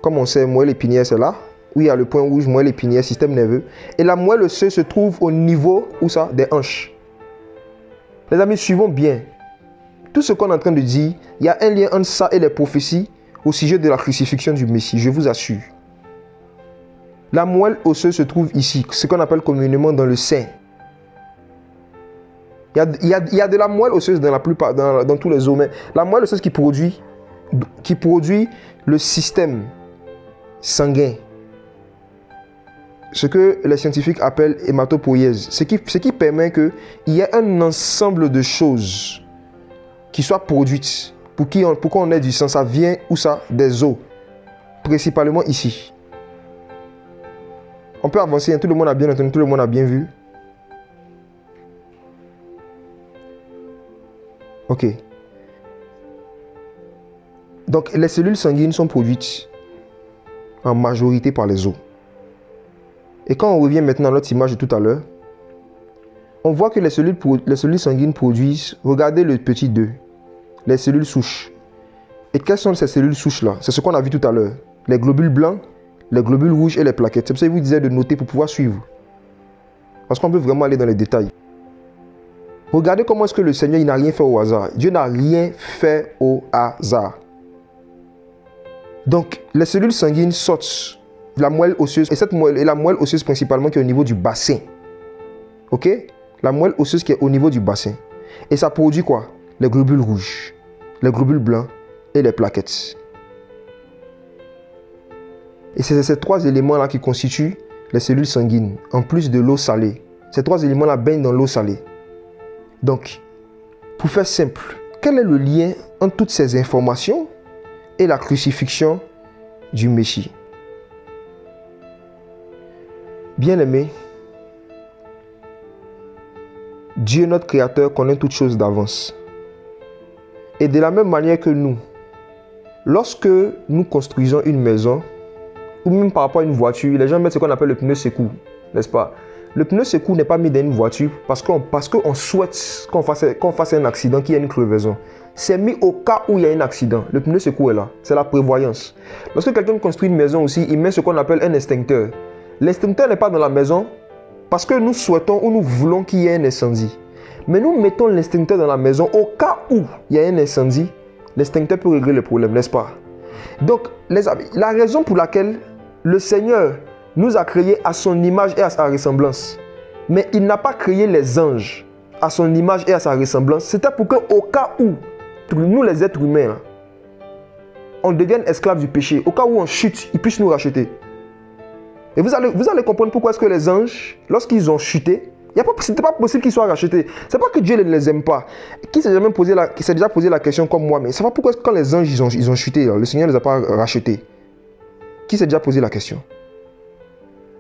Comme on sait, moelle épinière, c'est là. Où il y a le point rouge, moelle épinière, système nerveux. Et la moelle osseuse se trouve au niveau, où ça? Des hanches. Les amis, suivons bien. Tout ce qu'on est en train de dire, il y a un lien entre ça et les prophéties au sujet de la crucifixion du Messie, je vous assure. La moelle osseuse se trouve ici, ce qu'on appelle communément dans le sein. Il y a de la moelle osseuse dans la plupart, dans tous les os, mais la moelle osseuse qui produit le système sanguin, ce que les scientifiques appellent hématopoïèse, ce qui permet qu'il y ait un ensemble de choses qui soient produites pour qu'on ait du sang. Ça vient où ça? Des os, principalement ici. On peut avancer, hein? Tout le monde a bien entendu, tout le monde a bien vu. Ok. Donc les cellules sanguines sont produites en majorité par les os. Et quand on revient maintenant à notre image de tout à l'heure, on voit que les cellules sanguines produisent, regardez le petit 2, les cellules souches. Et quelles sont ces cellules souches-là? C'est ce qu'on a vu tout à l'heure. Les globules blancs, les globules rouges et les plaquettes. C'est pour ça que je vous disais de noter pour pouvoir suivre. Parce qu'on peut vraiment aller dans les détails. Regardez comment est-ce que le Seigneur n'a rien fait au hasard. Dieu n'a rien fait au hasard. Donc, les cellules sanguines sortent de la moelle osseuse. Et la moelle osseuse principalement qui est au niveau du bassin. Ok? La moelle osseuse qui est au niveau du bassin. Et ça produit quoi? Les globules rouges, les globules blancs et les plaquettes. Et c'est ces trois éléments-là qui constituent les cellules sanguines, en plus de l'eau salée. Ces trois éléments-là baignent dans l'eau salée. Donc, pour faire simple, quel est le lien entre toutes ces informations et la crucifixion du Messie? Bien-aimé, Dieu, notre Créateur, connaît toutes choses d'avance. Et de la même manière que nous, lorsque nous construisons une maison, ou même par rapport à une voiture, les gens mettent ce qu'on appelle le pneu secours, n'est-ce pas? Le pneu secours n'est pas mis dans une voiture parce qu'on souhaite qu'on fasse un accident, qu'il y ait une crevaison. C'est mis au cas où il y a un accident. Le pneu secours est là. C'est la prévoyance. Lorsque quelqu'un construit une maison aussi, il met ce qu'on appelle un extincteur. L'extincteur n'est pas dans la maison parce que nous souhaitons ou nous voulons qu'il y ait un incendie. Mais nous mettons l'extincteur dans la maison au cas où il y a un incendie. L'extincteur peut régler le problème, n'est-ce pas? Donc, les amis, la raison pour laquelle le Seigneur nous a créés à son image et à sa ressemblance, mais il n'a pas créé les anges à son image et à sa ressemblance, c'était pour qu'au cas où nous les êtres humains, on devienne esclaves du péché, au cas où on chute, ils puissent nous racheter. Et vous allez comprendre pourquoi est-ce que les anges, lorsqu'ils ont chuté, ce n'était pas possible qu'ils soient rachetés. Ce n'est pas que Dieu ne les aime pas. Qui s'est déjà posé la question comme moi, mais c'est pas pourquoi quand les anges ils ont chuté, le Seigneur ne les a pas rachetés. Qui s'est déjà posé la question?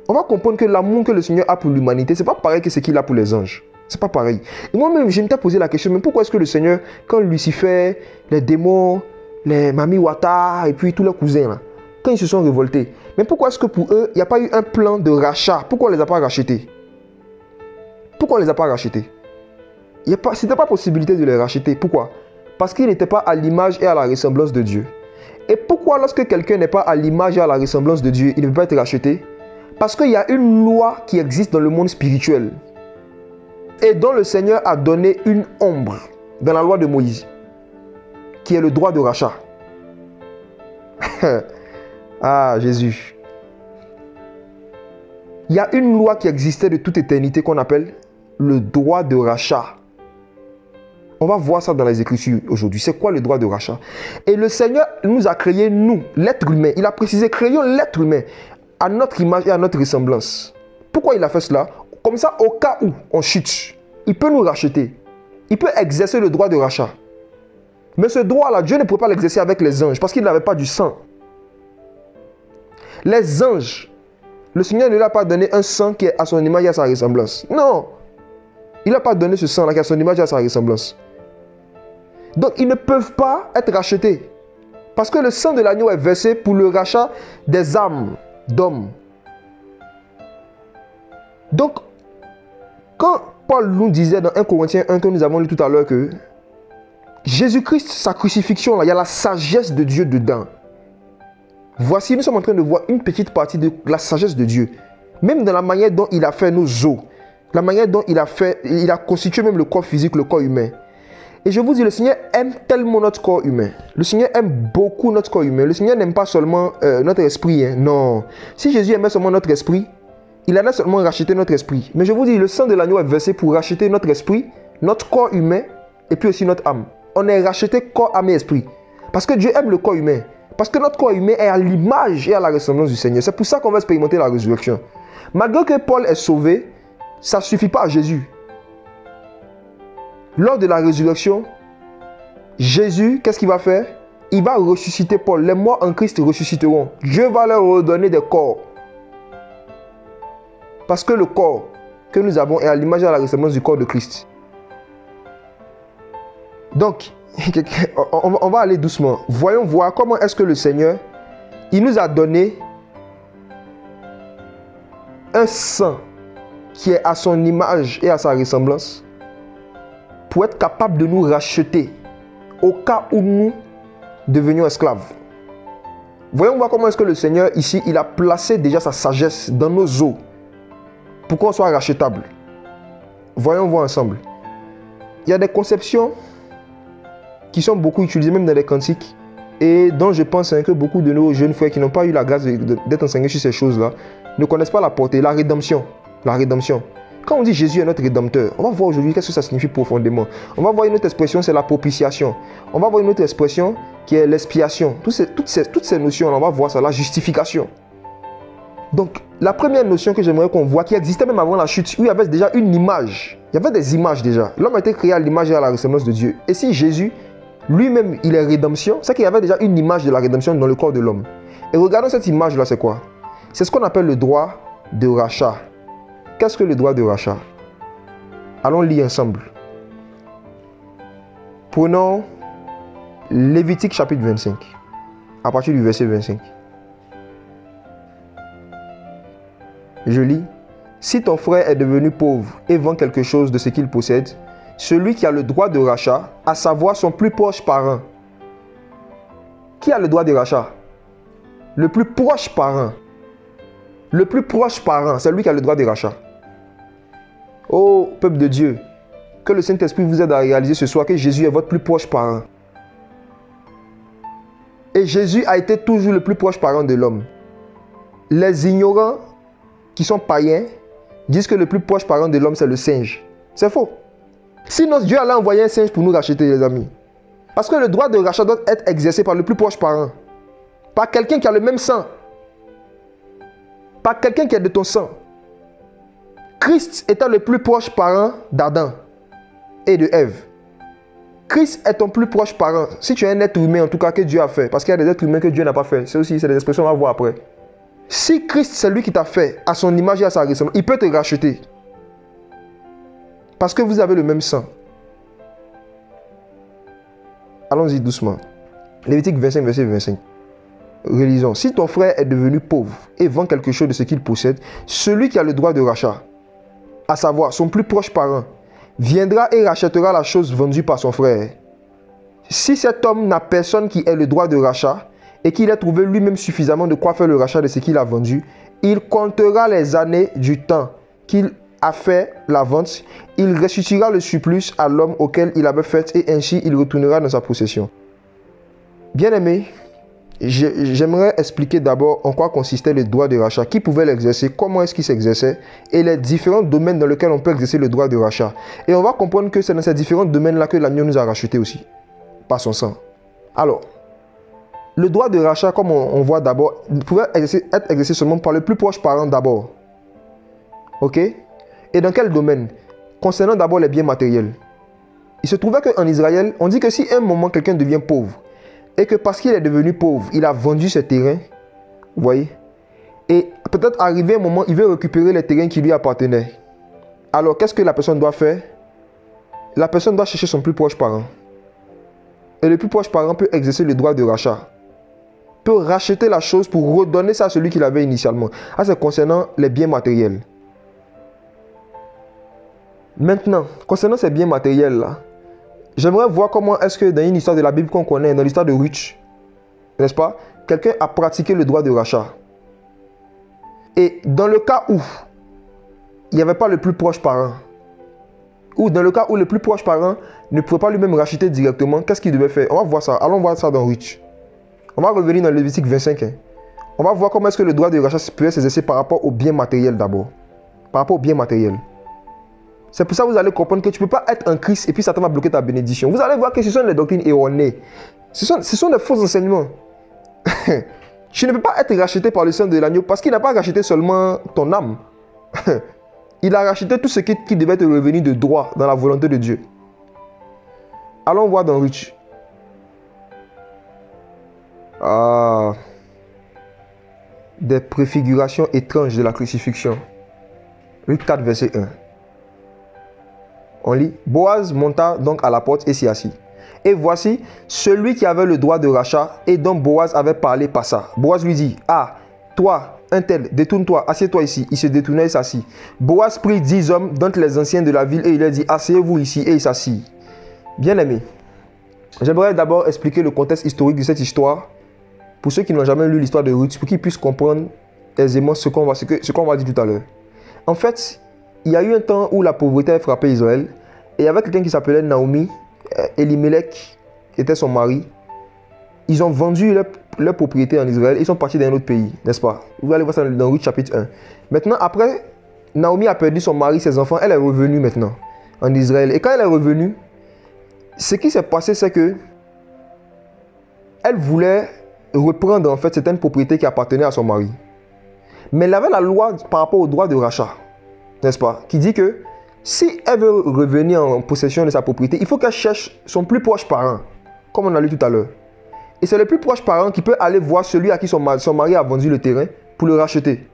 On va comprendre que l'amour que le Seigneur a pour l'humanité, ce n'est pas pareil que ce qu'il a pour les anges. C'est pas pareil. Et moi-même, je m'étais posé la question, mais pourquoi est-ce que le Seigneur, quand Lucifer, les démons, les Mami Wata et puis tous leurs cousins, là, quand ils se sont révoltés, mais pourquoi est-ce que pour eux, il n'y a pas eu un plan de rachat? Pourquoi on ne les a pas rachetés? Pourquoi on ne les a pas rachetés? Ce n'était pas possibilité de les racheter. Pourquoi? Parce qu'ils n'étaient pas à l'image et à la ressemblance de Dieu. Et pourquoi lorsque quelqu'un n'est pas à l'image et à la ressemblance de Dieu, il ne peut pas être racheté? Parce qu'il y a une loi qui existe dans le monde spirituel et dont le Seigneur a donné une ombre dans la loi de Moïse, qui est le droit de rachat. Ah, Jésus. Il y a une loi qui existait de toute éternité qu'on appelle le droit de rachat. On va voir ça dans les Écritures aujourd'hui. C'est quoi le droit de rachat? Et le Seigneur nous a créé, nous, l'être humain. Il a précisé, créons l'être humain à notre image et à notre ressemblance. Pourquoi il a fait cela? Comme ça, au cas où on chute, il peut nous racheter. Il peut exercer le droit de rachat. Mais ce droit-là, Dieu ne pouvait pas l'exercer avec les anges parce qu'il n'avait pas du sang. Les anges, le Seigneur ne lui a pas donné un sang qui est à son image et à sa ressemblance. Non. Il n'a pas donné ce sang-là qui est à son image et à sa ressemblance. Donc, ils ne peuvent pas être rachetés. Parce que le sang de l'agneau est versé pour le rachat des âmes d'hommes. Donc, quand Paul nous disait dans 1 Corinthiens 1 que nous avons lu tout à l'heure que Jésus-Christ, sa crucifixion, là, il y a la sagesse de Dieu dedans. Voici, nous sommes en train de voir une petite partie de la sagesse de Dieu. Même dans la manière dont il a fait nos os. La manière dont il a constitué même le corps physique, le corps humain. Et je vous dis, le Seigneur aime tellement notre corps humain. Le Seigneur aime beaucoup notre corps humain. Le Seigneur n'aime pas seulement notre esprit. Hein. Non. Si Jésus aimait seulement notre esprit, il allait seulement racheter notre esprit. Mais je vous dis, le sang de l'agneau est versé pour racheter notre esprit, notre corps humain et puis aussi notre âme. On est racheté corps, âme et esprit. Parce que Dieu aime le corps humain. Parce que notre corps humain est à l'image et à la ressemblance du Seigneur. C'est pour ça qu'on va expérimenter la résurrection. Malgré que Paul est sauvé, ça ne suffit pas à Jésus. Lors de la résurrection, Jésus, qu'est-ce qu'il va faire? Il va ressusciter Paul. Les morts en Christ ressusciteront. Dieu va leur redonner des corps. Parce que le corps que nous avons est à l'image et à la ressemblance du corps de Christ. Donc, on va aller doucement. Voyons voir comment est-ce que le Seigneur, il nous a donné un sang qui est à son image et à sa ressemblance pour être capable de nous racheter au cas où nous devenions esclaves. Voyons voir comment est-ce que le Seigneur ici, il a placé déjà sa sagesse dans nos os pour qu'on soit rachetable. Voyons voir ensemble. Il y a des conceptions qui sont beaucoup utilisées même dans les cantiques et dont je pense que beaucoup de nos jeunes frères qui n'ont pas eu la grâce d'être enseignés sur ces choses-là ne connaissent pas la portée, la rédemption. La rédemption. Quand on dit Jésus est notre rédempteur, on va voir aujourd'hui qu'est-ce que ça signifie profondément. On va voir une autre expression, c'est la propitiation. On va voir une autre expression qui est l'expiation. Toutes ces notions, on va voir ça, la justification. Donc, la première notion que j'aimerais qu'on voit, qui existait même avant la chute, où il y avait déjà une image. Il y avait des images déjà. L'homme a été créé à l'image et à la ressemblance de Dieu. Et si Jésus, lui-même, il est rédemption, c'est qu'il y avait déjà une image de la rédemption dans le corps de l'homme. Et regardons cette image-là, c'est quoi? C'est ce qu'on appelle le droit de rachat. Qu'est-ce que le droit de rachat? Allons lire ensemble. Prenons Lévitique chapitre 25, à partir du verset 25. Je lis. Si ton frère est devenu pauvre et vend quelque chose de ce qu'il possède, celui qui a le droit de rachat, à savoir son plus proche parent. Qui a le droit de rachat? Le plus proche parent. Le plus proche parent, c'est lui qui a le droit de rachat. Ô peuple de Dieu, que le Saint-Esprit vous aide à réaliser ce soir que Jésus est votre plus proche parent. Et Jésus a été toujours le plus proche parent de l'homme. Les ignorants qui sont païens disent que le plus proche parent de l'homme c'est le singe. C'est faux. Sinon Dieu allait envoyer un singe pour nous racheter, les amis. Parce que le droit de rachat doit être exercé par le plus proche parent. Par quelqu'un qui a le même sang. Par quelqu'un qui est de ton sang. Christ étant le plus proche parent d'Adam et de Ève. Christ est ton plus proche parent. Si tu es un être humain, en tout cas, que Dieu a fait. Parce qu'il y a des êtres humains que Dieu n'a pas fait. C'est des expressions qu'on va voir après. Si Christ, c'est lui qui t'a fait à son image et à sa ressemblance, il peut te racheter. Parce que vous avez le même sang. Allons-y doucement. Lévitique 25, verset 25. Relisons. Si ton frère est devenu pauvre et vend quelque chose de ce qu'il possède, celui qui a le droit de rachat, à savoir son plus proche parent, viendra et rachètera la chose vendue par son frère. Si cet homme n'a personne qui ait le droit de rachat et qu'il ait trouvé lui-même suffisamment de quoi faire le rachat de ce qu'il a vendu, il comptera les années du temps qu'il a fait la vente, il restituera le surplus à l'homme auquel il avait fait et ainsi il retournera dans sa possession. Bien-aimé, j'aimerais expliquer d'abord en quoi consistait le droit de rachat, qui pouvait l'exercer, comment est-ce qu'il s'exerçait et les différents domaines dans lesquels on peut exercer le droit de rachat. Et on va comprendre que c'est dans ces différents domaines-là que l'agneau nous a racheté aussi, par son sang. Alors, le droit de rachat, comme on voit d'abord, pouvait être exercé seulement par le plus proche parent d'abord. Ok? Et dans quel domaine? Concernant d'abord les biens matériels. Il se trouvait qu'en Israël, on dit que si à un moment quelqu'un devient pauvre, et que parce qu'il est devenu pauvre, il a vendu ses terrains, vous voyez, et peut-être arrivé un moment, il veut récupérer les terrains qui lui appartenaient. Alors, qu'est-ce que la personne doit faire? La personne doit chercher son plus proche parent. Et le plus proche parent peut exercer le droit de rachat. Peut racheter la chose pour redonner ça à celui qui l'avait initialement. Ça, c'est concernant les biens matériels. Maintenant, concernant ces biens matériels-là, j'aimerais voir comment est-ce que dans une histoire de la Bible qu'on connaît, dans l'histoire de Ruth, n'est-ce pas, quelqu'un a pratiqué le droit de rachat. Et dans le cas où il n'y avait pas le plus proche parent, ou dans le cas où le plus proche parent ne pouvait pas lui-même racheter directement, qu'est-ce qu'il devait faire? On va voir ça. Allons voir ça dans Ruth. On va revenir dans Lévitique 25. On va voir comment est-ce que le droit de rachat peut s'exercer par rapport aux biens matériels d'abord. Par rapport aux biens matériels. C'est pour ça que vous allez comprendre que tu ne peux pas être en Christ et puis Satan va bloquer ta bénédiction. Vous allez voir que ce sont des doctrines erronées. Ce sont des faux enseignements. Tu ne peux pas être racheté par le sang de l'agneau parce qu'il n'a pas racheté seulement ton âme. Il a racheté tout ce qui devait te revenir de droit dans la volonté de Dieu. Allons voir dans Ruth. Des préfigurations étranges de la crucifixion. Ruth 4, verset 1. On lit, Boaz monta donc à la porte et s'y assit. Et voici, celui qui avait le droit de rachat et dont Boaz avait parlé passa. Boaz lui dit, ah, toi, un tel, détourne-toi, assieds-toi ici. Il se détournait et s'assit. Boaz prit 10 hommes d'entre les anciens de la ville et il leur dit, asseyez-vous ici, et il s'assit. Bien-aimé, j'aimerais d'abord expliquer le contexte historique de cette histoire pour ceux qui n'ont jamais lu l'histoire de Ruth, pour qu'ils puissent comprendre aisément ce qu'on va dire tout à l'heure. En fait, il y a eu un temps où la pauvreté a frappé Israël et il y avait quelqu'un qui s'appelait Naomi, Elimelech était son mari. Ils ont vendu leur propriété en Israël et ils sont partis dans un autre pays, n'est-ce pas? Vous allez voir ça dans Ruth chapitre 1. Maintenant, après, Naomi a perdu son mari, ses enfants, elle est revenue maintenant en Israël. Et quand elle est revenue, ce qui s'est passé, c'est que elle voulait reprendre en fait certaines propriétés qui appartenaient à son mari. Mais elle avait la loi par rapport au droit de rachat, n'est-ce pas, qui dit que si elle veut revenir en possession de sa propriété, il faut qu'elle cherche son plus proche parent, comme on a lu tout à l'heure. Et c'est le plus proche parent qui peut aller voir celui à qui son mari a vendu le terrain pour le racheter,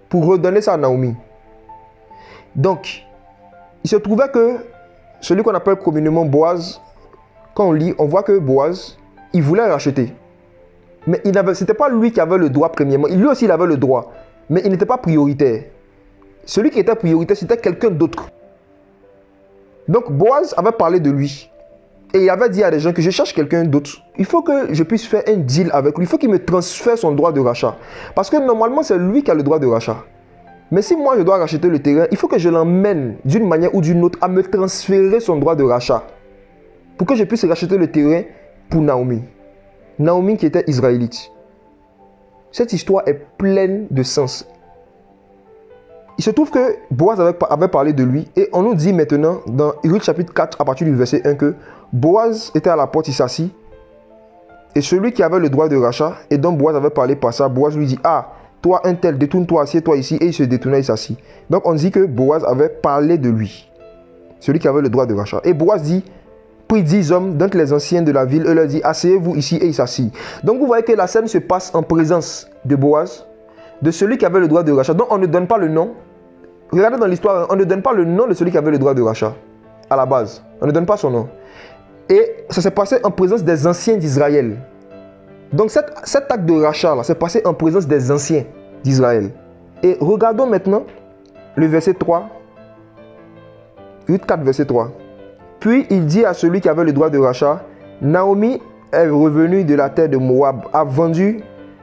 pour redonner ça à Naomi. Donc, il se trouvait que celui qu'on appelle communément Boaz, quand on lit, on voit que Boaz, il voulait racheter. Mais ce n'était pas lui qui avait le droit premièrement. Lui aussi, il avait le droit. Mais il n'était pas prioritaire. Celui qui était prioritaire, c'était quelqu'un d'autre. Donc, Boaz avait parlé de lui. Et il avait dit à des gens que je cherche quelqu'un d'autre. Il faut que je puisse faire un deal avec lui. Il faut qu'il me transfère son droit de rachat. Parce que normalement, c'est lui qui a le droit de rachat. Mais si moi, je dois racheter le terrain, il faut que je l'emmène d'une manière ou d'une autre à me transférer son droit de rachat. Pour que je puisse racheter le terrain pour Naomi. Naomi qui était israélite. Cette histoire est pleine de sens. Il se trouve que Boaz avait parlé de lui et on nous dit maintenant dans Ruth chapitre 4 à partir du verset 1 que Boaz était à la porte, il s'assit et celui qui avait le droit de rachat et dont Boaz avait parlé par ça, Boaz lui dit, ah, toi un tel, détourne-toi, assieds-toi ici, et il se détourna, il s'assit. Donc on dit que Boaz avait parlé de lui, celui qui avait le droit de rachat. Et Boaz dit, prit 10 hommes d'entre les anciens de la ville et leur dit, asseyez-vous ici, et il s'assit. Donc vous voyez que la scène se passe en présence de Boaz, de celui qui avait le droit de rachat. Donc on ne donne pas le nom. Regardez dans l'histoire, on ne donne pas le nom de celui qui avait le droit de rachat. À la base, on ne donne pas son nom. Et ça s'est passé en présence des anciens d'Israël. Donc cet acte de rachat là, s'est passé en présence des anciens d'Israël. Et regardons maintenant le verset 3. Ruth 4, verset 3. Puis il dit à celui qui avait le droit de rachat, Naomi est revenue de la terre de Moab, a vendu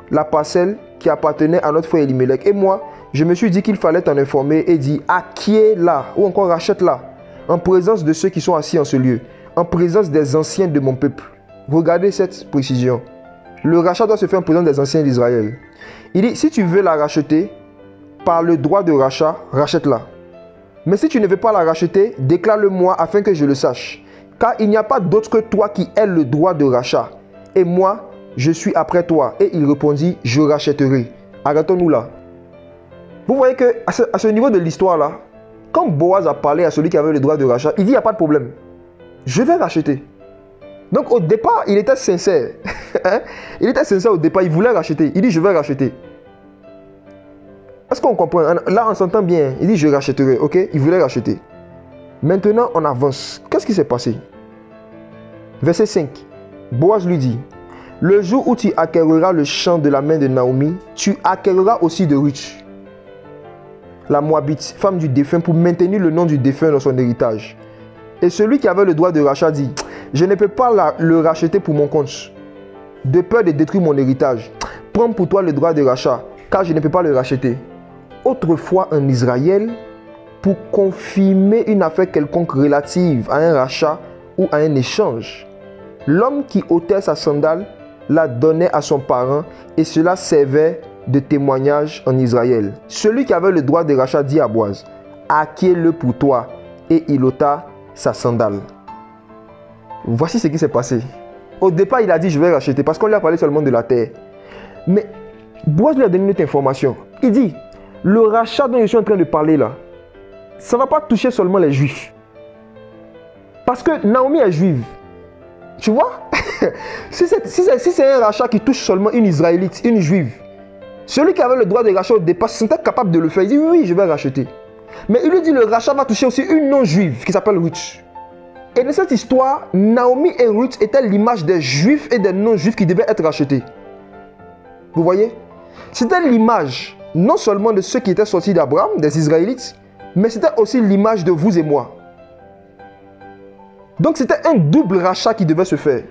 la parcelle qui appartenait à notre frère Elimelech. Et moi, je me suis dit qu'il fallait t'en informer et dit, acquiers-la, ou encore rachète-la, en présence de ceux qui sont assis en ce lieu, en présence des anciens de mon peuple. Regardez cette précision. Le rachat doit se faire en présence des anciens d'Israël. Il dit, si tu veux la racheter, par le droit de rachat, rachète-la. Mais si tu ne veux pas la racheter, déclare-le-moi afin que je le sache. Car il n'y a pas d'autre que toi qui ait le droit de rachat. Et moi, je suis après toi. Et il répondit, je rachèterai. Arrêtons-nous là. Vous voyez que à ce niveau de l'histoire là, quand Boaz a parlé à celui qui avait le droit de rachat, il dit, il n'y a pas de problème. Je vais racheter. Donc au départ, il était sincère. Il était sincère au départ, il voulait racheter. Il dit, je vais racheter. Est-ce qu'on comprend? Là, on s'entend bien. Il dit, je rachèterai. Ok? Il voulait racheter. Maintenant, on avance. Qu'est-ce qui s'est passé? Verset 5. Boaz lui dit, le jour où tu acquériras le champ de la main de Naomi, tu acquériras aussi de Ruth, la Moabite, femme du défunt, pour maintenir le nom du défunt dans son héritage. Et celui qui avait le droit de rachat dit, je ne peux pas le racheter pour mon compte, de peur de détruire mon héritage. Prends pour toi le droit de rachat, car je ne peux pas le racheter. Autrefois en Israël, pour confirmer une affaire quelconque relative à un rachat ou à un échange, l'homme qui ôtait sa sandale la donnait à son parent et cela servait de témoignage en Israël. Celui qui avait le droit de rachat dit à Boaz, acquiers-le pour toi, et il ôta sa sandale. Voici ce qui s'est passé. Au départ, il a dit, je vais racheter parce qu'on lui a parlé seulement de la terre. Mais Boaz lui a donné une autre information. Il dit, le rachat dont je suis en train de parler là, ça ne va pas toucher seulement les Juifs. Parce que Naomi est juive. Tu vois? Si c'est un rachat qui touche seulement une Israélite, une juive, celui qui avait le droit de rachat au départ se sentait capable de le faire. Il dit, oui, je vais racheter. Mais il lui dit, le rachat va toucher aussi une non-juive qui s'appelle Ruth. Et dans cette histoire, Naomi et Ruth étaient l'image des juifs et des non-juifs qui devaient être rachetés. Vous voyez? C'était l'image non seulement de ceux qui étaient sortis d'Abraham, des Israélites, mais c'était aussi l'image de vous et moi. Donc c'était un double rachat qui devait se faire.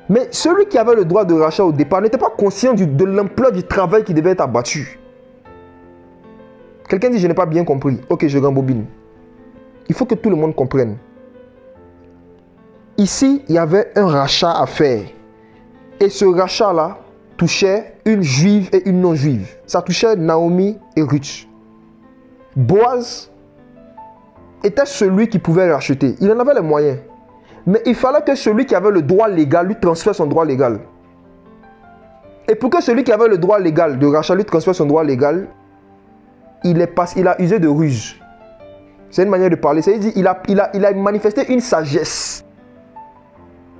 Mais celui qui avait le droit de rachat au départ n'était pas conscient de l'ampleur du travail qui devait être abattu. Quelqu'un dit, je n'ai pas bien compris. Ok, je rembobine. Il faut que tout le monde comprenne. Ici, il y avait un rachat à faire. Et ce rachat-là touchait une juive et une non-juive. Ça touchait Naomi et Ruth. Boaz était celui qui pouvait racheter. Il en avait les moyens. Mais il fallait que celui qui avait le droit légal lui transfère son droit légal. Et pour que celui qui avait le droit légal de rachat lui transfère son droit légal, il a usé de ruse. C'est une manière de parler. C'est-à-dire il a manifesté une sagesse.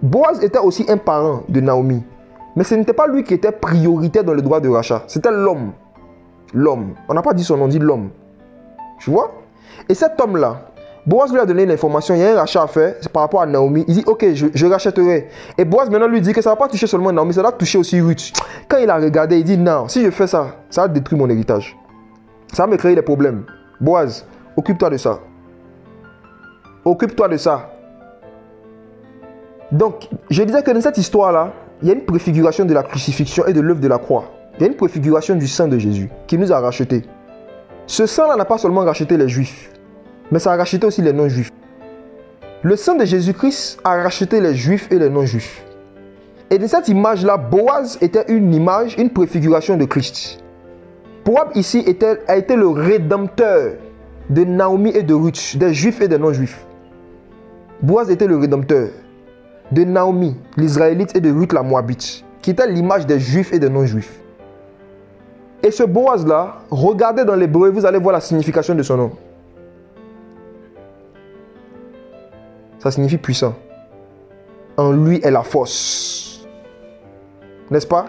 Boaz était aussi un parent de Naomi. Mais ce n'était pas lui qui était prioritaire dans le droit de rachat. C'était l'homme. L'homme. On n'a pas dit son nom, on dit l'homme. Tu vois? Et cet homme-là, Boaz lui a donné l'information, il y a un rachat à faire par rapport à Naomi. Il dit, ok, je rachèterai. Et Boaz maintenant lui dit que ça ne va pas toucher seulement Naomi, ça va toucher aussi Ruth. Quand il a regardé, il dit, non, si je fais ça, ça va détruire mon héritage. Ça va me créer des problèmes. Boaz, occupe-toi de ça. Occupe-toi de ça. Donc, je disais que dans cette histoire-là, il y a une préfiguration de la crucifixion et de l'œuvre de la croix. Il y a une préfiguration du sang de Jésus qui nous a rachetés. Ce sang-là n'a pas seulement racheté les Juifs, mais ça a racheté aussi les non-Juifs. Le sang de Jésus-Christ a racheté les Juifs et les non-Juifs. Et dans cette image-là, Boaz était une image, une préfiguration de Christ. Boaz ici a été le rédempteur de Naomi et de Ruth, des Juifs et des non-Juifs. Boaz était le rédempteur de Naomi, l'Israélite, et de Ruth, la Moabite, qui était l'image des Juifs et des non-Juifs. Et ce Boaz-là, regardez dans l'hébreu, vous allez voir la signification de son nom. Ça signifie puissant. En lui est la force. N'est-ce pas?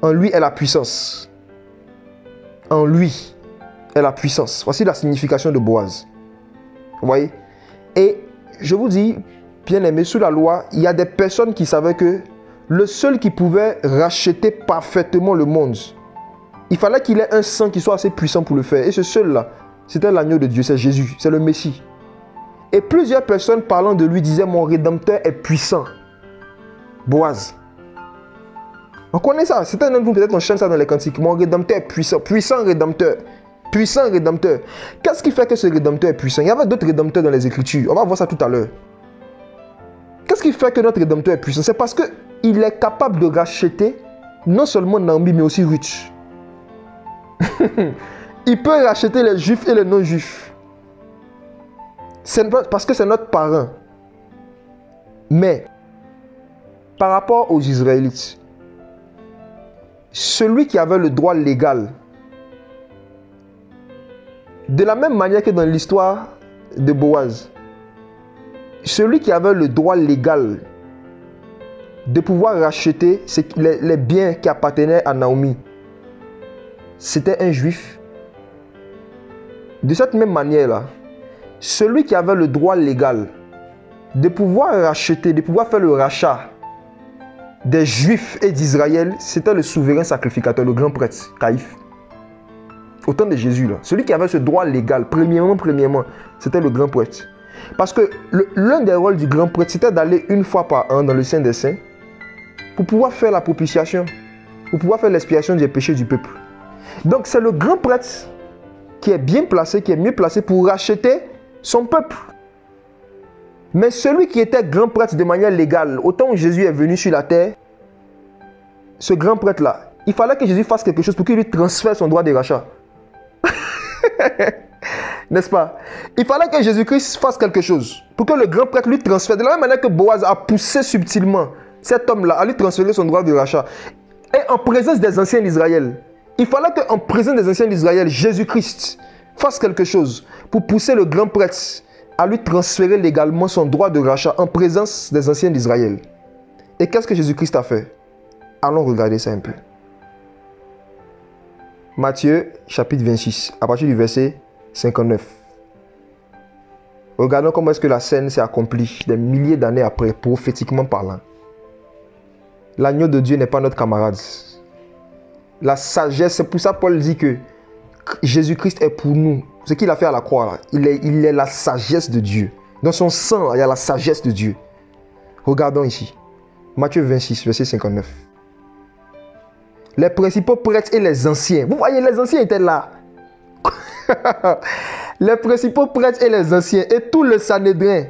En lui est la puissance. En lui est la puissance. Voici la signification de Boaz. Vous voyez? Et je vous dis, bien aimé, sous la loi, il y a des personnes qui savaient que le seul qui pouvait racheter parfaitement le monde, il fallait qu'il ait un sang qui soit assez puissant pour le faire. Et ce seul-là, c'était l'agneau de Dieu, c'est Jésus, c'est le Messie. Et plusieurs personnes parlant de lui disaient, mon rédempteur est puissant. Boaz. On connaît ça. C'était un nom, peut-être on chante ça dans les cantiques. Mon rédempteur est puissant. Puissant rédempteur. Puissant rédempteur. Qu'est-ce qui fait que ce rédempteur est puissant? Il y avait d'autres rédempteurs dans les Écritures. On va voir ça tout à l'heure. Qu'est-ce Qu'est-ce qui fait que notre Rédempteur est puissant? C'est parce qu'il est capable de racheter non seulement Naomi, mais aussi Ruth. Il peut racheter les juifs et les non-juifs. Parce que c'est notre parent. Mais, par rapport aux Israélites, celui qui avait le droit légal, de la même manière que dans l'histoire de Boaz, celui qui avait le droit légal de pouvoir racheter les biens qui appartenaient à Naomi, c'était un juif. De cette même manière-là, celui qui avait le droit légal de pouvoir racheter, de pouvoir faire le rachat des Juifs et d'Israël, c'était le souverain sacrificateur, le grand prêtre, Caïphe. Au temps de Jésus, là, celui qui avait ce droit légal, premièrement, c'était le grand prêtre. Parce que l'un des rôles du grand prêtre, c'était d'aller une fois par an dans le Saint des Saints pour pouvoir faire la propitiation, pour pouvoir faire l'expiation des péchés du peuple. Donc c'est le grand prêtre qui est bien placé, qui est mieux placé pour racheter son peuple. Mais celui qui était grand prêtre de manière légale, au temps où Jésus est venu sur la terre, ce grand prêtre-là, il fallait que Jésus fasse quelque chose pour qu'il lui transfère son droit de rachat. N'est-ce pas? Il fallait que Jésus-Christ fasse quelque chose pour que le grand prêtre lui transfère. De la même manière que Boaz a poussé subtilement cet homme-là à lui transférer son droit de rachat. Et en présence des anciens d'Israël, il fallait qu'en présence des anciens d'Israël, Jésus-Christ fasse quelque chose pour pousser le grand prêtre à lui transférer légalement son droit de rachat en présence des anciens d'Israël. Et qu'est-ce que Jésus-Christ a fait? Allons regarder ça un peu. Matthieu, chapitre 26, à partir du verset 59. Regardons comment est-ce que la scène s'est accomplie des milliers d'années après, prophétiquement parlant. L'agneau de Dieu n'est pas notre camarade. La sagesse, c'est pour ça Paul dit que Jésus-Christ est pour nous. Ce qu'il a fait à la croix, là, il est la sagesse de Dieu. Dans son sang, il y a la sagesse de Dieu. Regardons ici. Matthieu 26, verset 59. Les principaux prêtres et les anciens. Vous voyez, les anciens étaient là. Les principaux prêtres et les anciens et tout le Sanhédrin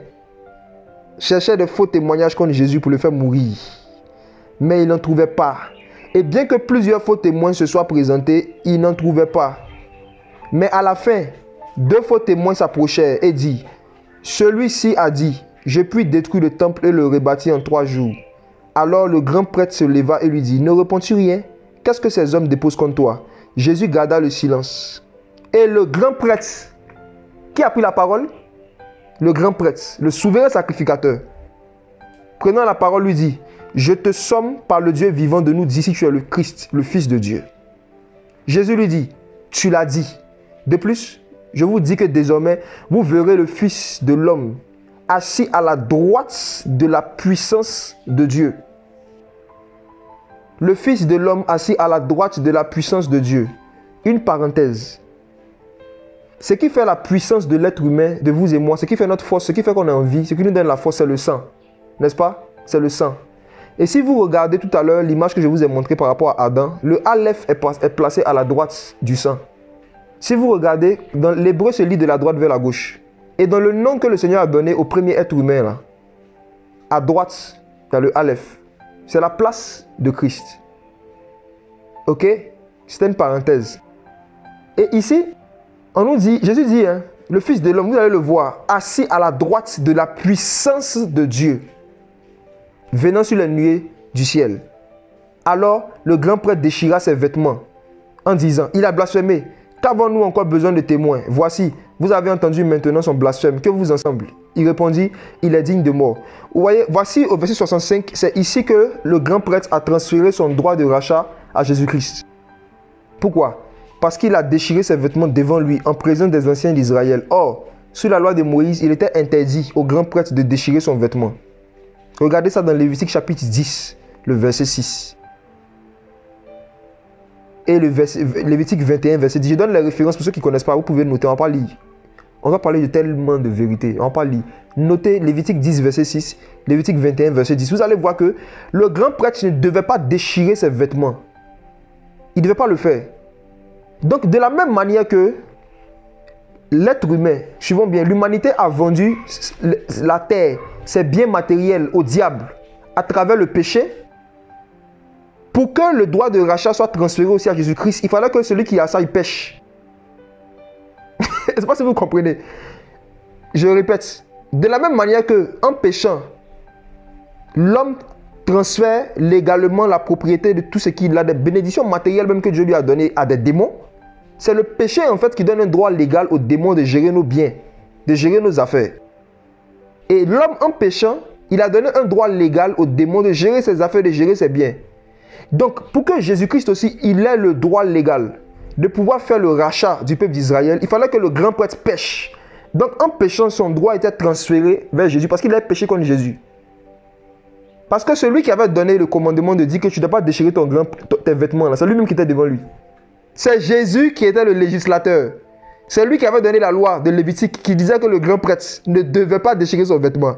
cherchaient de faux témoignages contre Jésus pour le faire mourir. Mais ils n'en trouvaient pas. Et bien que plusieurs faux témoins se soient présentés, ils n'en trouvaient pas. Mais à la fin, 2 faux témoins s'approchèrent et dit, celui-ci a dit, je puis détruire le temple et le rebâtir en 3 jours. Alors le grand prêtre se leva et lui dit, ne réponds-tu rien? Qu'est-ce que ces hommes déposent contre toi? Jésus garda le silence. Et le grand prêtre, qui a pris la parole? Le grand prêtre, le souverain sacrificateur, prenant la parole, lui dit, je te somme par le Dieu vivant de nous dire si tu es le Christ, le Fils de Dieu. Jésus lui dit, tu l'as dit. De plus, je vous dis que désormais, vous verrez le Fils de l'homme assis à la droite de la puissance de Dieu. Le Fils de l'homme assis à la droite de la puissance de Dieu. Une parenthèse. Ce qui fait la puissance de l'être humain, de vous et moi, ce qui fait notre force, ce qui fait qu'on est en vie, ce qui nous donne la force, c'est le sang. N'est-ce pas? C'est le sang. Et si vous regardez tout à l'heure l'image que je vous ai montrée par rapport à Adam, le Aleph est placé à la droite du sang. Si vous regardez, dans l'hébreu se lit de la droite vers la gauche. Et dans le nom que le Seigneur a donné au premier être humain, là, à droite, il y a le Aleph. C'est la place de Christ. Ok? C'était une parenthèse. Et ici, on nous dit, Jésus dit, hein, le Fils de l'homme, vous allez le voir, assis à la droite de la puissance de Dieu, venant sur les nuées du ciel. Alors, le grand prêtre déchira ses vêtements en disant, il a blasphémé. Qu'avons-nous encore besoin de témoins? Voici, vous avez entendu maintenant son blasphème. Que vous en semble? Il répondit, il est digne de mort. Vous voyez, voici au verset 65, c'est ici que le grand prêtre a transféré son droit de rachat à Jésus-Christ. Pourquoi? Parce qu'il a déchiré ses vêtements devant lui en présence des anciens d'Israël. Or, sous la loi de Moïse, il était interdit au grand prêtre de déchirer son vêtement. Regardez ça dans Lévitique chapitre 10, le verset 6. Et le Lévitique 21, verset 10. Je donne les références pour ceux qui ne connaissent pas. Vous pouvez noter, on va pas lire. On va parler de tellement de vérités. On va pas lire. Notez Lévitique 10, verset 6. Lévitique 21, verset 10. Vous allez voir que le grand prêtre ne devait pas déchirer ses vêtements. Il ne devait pas le faire. Donc, de la même manière que l'être humain, suivons bien, l'humanité a vendu la terre, ses biens matériels au diable à travers le péché. Pour que le droit de rachat soit transféré aussi à Jésus-Christ, il fallait que celui qui a ça, il pêche. Je ne sais pas si vous comprenez. Je répète, de la même manière qu'en péchant, l'homme transfère légalement la propriété de tout ce qu'il a, des bénédictions matérielles même que Dieu lui a données à des démons. C'est le péché en fait qui donne un droit légal aux démons de gérer nos biens, de gérer nos affaires. Et l'homme en péchant, il a donné un droit légal aux démons de gérer ses affaires, de gérer ses biens. Donc pour que Jésus-Christ aussi, il ait le droit légal de pouvoir faire le rachat du peuple d'Israël, il fallait que le grand prêtre pêche. Donc en péchant, son droit était transféré vers Jésus parce qu'il avait péché contre Jésus. Parce que celui qui avait donné le commandement de dire que tu ne dois pas déchirer tes vêtements, c'est lui-même qui était devant lui. C'est Jésus qui était le législateur. C'est lui qui avait donné la loi de Lévitique qui disait que le grand prêtre ne devait pas déchirer son vêtement.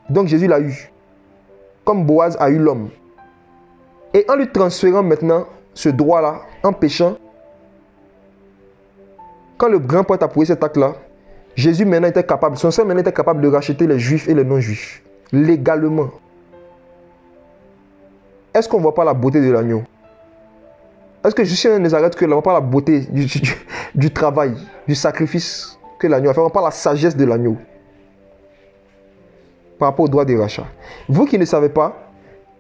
Donc Jésus l'a eu. Comme Boaz a eu l'homme. Et en lui transférant maintenant ce droit-là, en péchant, quand le grand prêtre a posé cet acte-là, Jésus maintenant était capable, son sang maintenant était capable de racheter les juifs et les non-juifs. Légalement. Est-ce qu'on ne voit pas la beauté de l'agneau? Est-ce que Justin ne s'arrête que là, on ne voit pas la beauté du travail, du sacrifice que l'agneau a fait, on ne voit pas la sagesse de l'agneau par rapport au droit des rachats. Vous qui ne savez pas,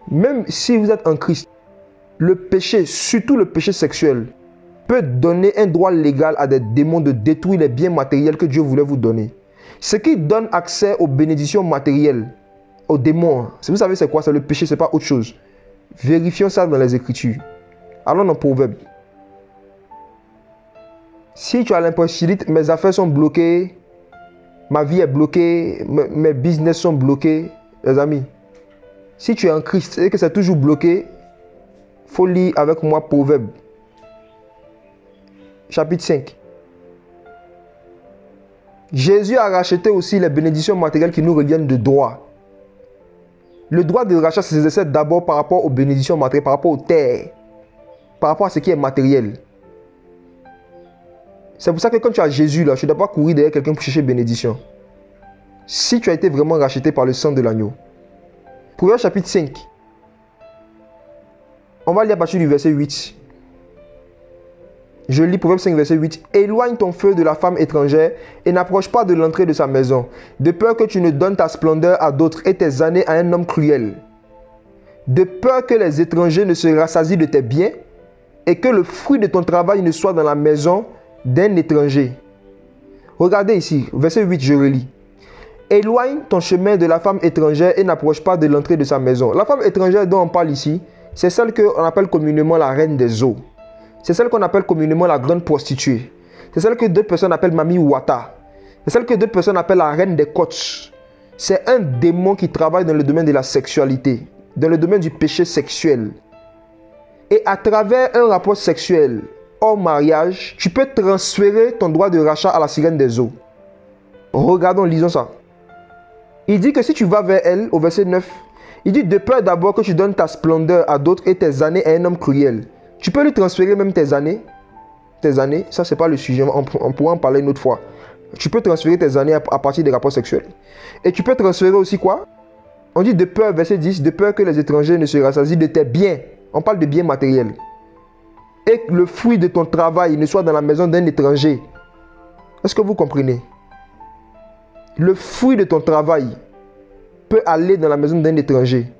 même si vous êtes en Christ, le péché, surtout le péché sexuel, peut donner un droit légal à des démons de détruire les biens matériels que Dieu voulait vous donner. Ce qui donne accès aux bénédictions matérielles, aux démons, vous savez c'est quoi? C'est le péché, ce n'est pas autre chose. Vérifions ça dans les Écritures. Allons dans Proverbes. Si tu as l'impression que mes affaires sont bloquées, ma vie est bloquée, mes business sont bloqués, les amis, si tu es en Christ et que c'est toujours bloqué, il faut lire avec moi Proverbes, chapitre 5. Jésus a racheté aussi les bénédictions matérielles qui nous reviennent de droit. Le droit de rachat s'exerce d'abord par rapport aux bénédictions matérielles, par rapport aux terres, par rapport à ce qui est matériel. C'est pour ça que quand tu as Jésus là, tu ne dois pas courir derrière quelqu'un pour chercher bénédiction. Si tu as été vraiment racheté par le sang de l'agneau. Proverbe chapitre 5. On va lire à partir du verset 8. Je lis Proverbe 5, verset 8. Éloigne ton feu de la femme étrangère et n'approche pas de l'entrée de sa maison, de peur que tu ne donnes ta splendeur à d'autres et tes années à un homme cruel. De peur que les étrangers ne se rassasient de tes biens et que le fruit de ton travail ne soit dans la maison d'un étranger. Regardez ici, verset 8, je relis. Éloigne ton chemin de la femme étrangère et n'approche pas de l'entrée de sa maison. La femme étrangère dont on parle ici, c'est celle qu'on appelle communément la reine des eaux. C'est celle qu'on appelle communément la grande prostituée. C'est celle que d'autres personnes appellent Mami Wata. C'est celle que d'autres personnes appellent la reine des côtes. C'est un démon qui travaille dans le domaine de la sexualité, dans le domaine du péché sexuel. Et à travers un rapport sexuel hors mariage, tu peux transférer ton droit de rachat à la sirène des eaux. Regardons, lisons ça. Il dit que si tu vas vers elle, au verset 9, il dit de peur d'abord que tu donnes ta splendeur à d'autres et tes années à un homme cruel. Tu peux lui transférer même tes années. Tes années, ça c'est pas le sujet, on pourra en parler une autre fois. Tu peux transférer tes années à partir des rapports sexuels. Et tu peux transférer aussi quoi? On dit de peur, verset 10, de peur que les étrangers ne se rassasient de tes biens. On parle de biens matériels. Et que le fruit de ton travail ne soit dans la maison d'un étranger. Est-ce que vous comprenez? Le fruit de ton travail peut aller dans la maison d'un étranger.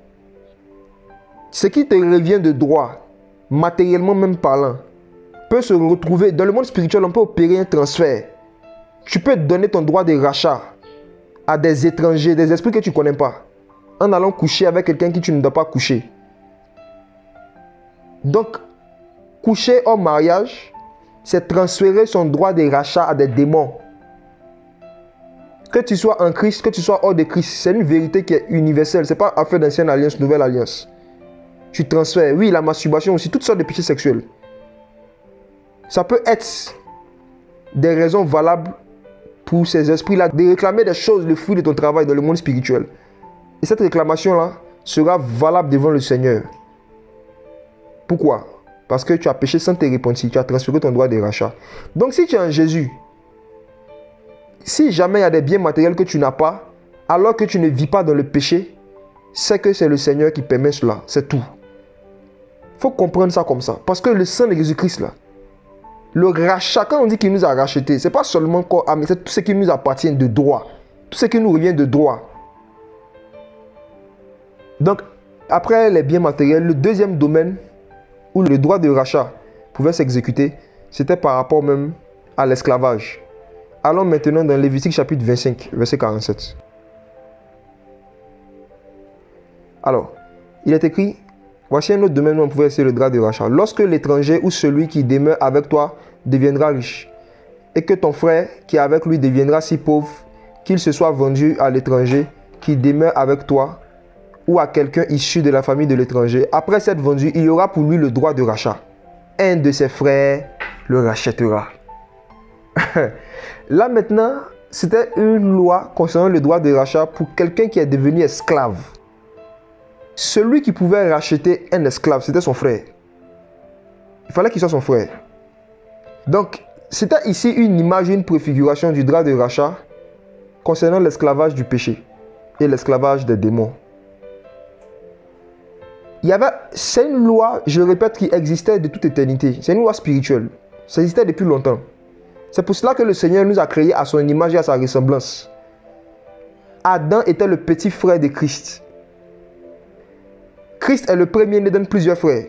Ce qui te revient de droit, matériellement même parlant, peut se retrouver dans le monde spirituel. On peut opérer un transfert. Tu peux donner ton droit de rachat à des étrangers, des esprits que tu ne connais pas, en allant coucher avec quelqu'un qui tu ne dois pas coucher. Donc, coucher hors mariage, c'est transférer son droit de rachat à des démons. Que tu sois en Christ, que tu sois hors de Christ, c'est une vérité qui est universelle. Ce n'est pas affaire d'ancienne alliance, nouvelle alliance. Tu transfères, oui, la masturbation aussi, toutes sortes de péchés sexuels. Ça peut être des raisons valables pour ces esprits-là de réclamer des choses, le fruit de ton travail dans le monde spirituel. Et cette réclamation-là sera valable devant le Seigneur. Pourquoi? Parce que tu as péché sans te repentir. Tu as transféré ton droit de rachat. Donc si tu es en Jésus, si jamais il y a des biens matériels que tu n'as pas, alors que tu ne vis pas dans le péché, c'est que c'est le Seigneur qui permet cela. C'est tout. Il faut comprendre ça comme ça. Parce que le sang de Jésus-Christ, là, le rachat, quand on dit qu'il nous a racheté, ce n'est pas seulement quoi, mais c'est tout ce qui nous appartient de droit. Tout ce qui nous revient de droit. Donc, après les biens matériels, le deuxième domaine où le droit de rachat pouvait s'exécuter, c'était par rapport même à l'esclavage. Allons maintenant dans Lévitique chapitre 25, verset 47. Alors, il est écrit, voici un autre domaine où on pouvait essayer le droit de rachat. Lorsque l'étranger ou celui qui demeure avec toi deviendra riche, et que ton frère qui est avec lui deviendra si pauvre qu'il se soit vendu à l'étranger qui demeure avec toi, ou à quelqu'un issu de la famille de l'étranger, après s'être vendu, il y aura pour lui le droit de rachat. Un de ses frères le rachètera. Là maintenant, c'était une loi concernant le droit de rachat pour quelqu'un qui est devenu esclave. Celui qui pouvait racheter un esclave, c'était son frère. Il fallait qu'il soit son frère. Donc, c'était ici une image, une préfiguration du droit de rachat concernant l'esclavage du péché et l'esclavage des démons. C'est une loi, je le répète, qui existait de toute éternité. C'est une loi spirituelle. Ça existait depuis longtemps. C'est pour cela que le Seigneur nous a créés à son image et à sa ressemblance. Adam était le petit frère de Christ. Christ est le premier-né de plusieurs frères.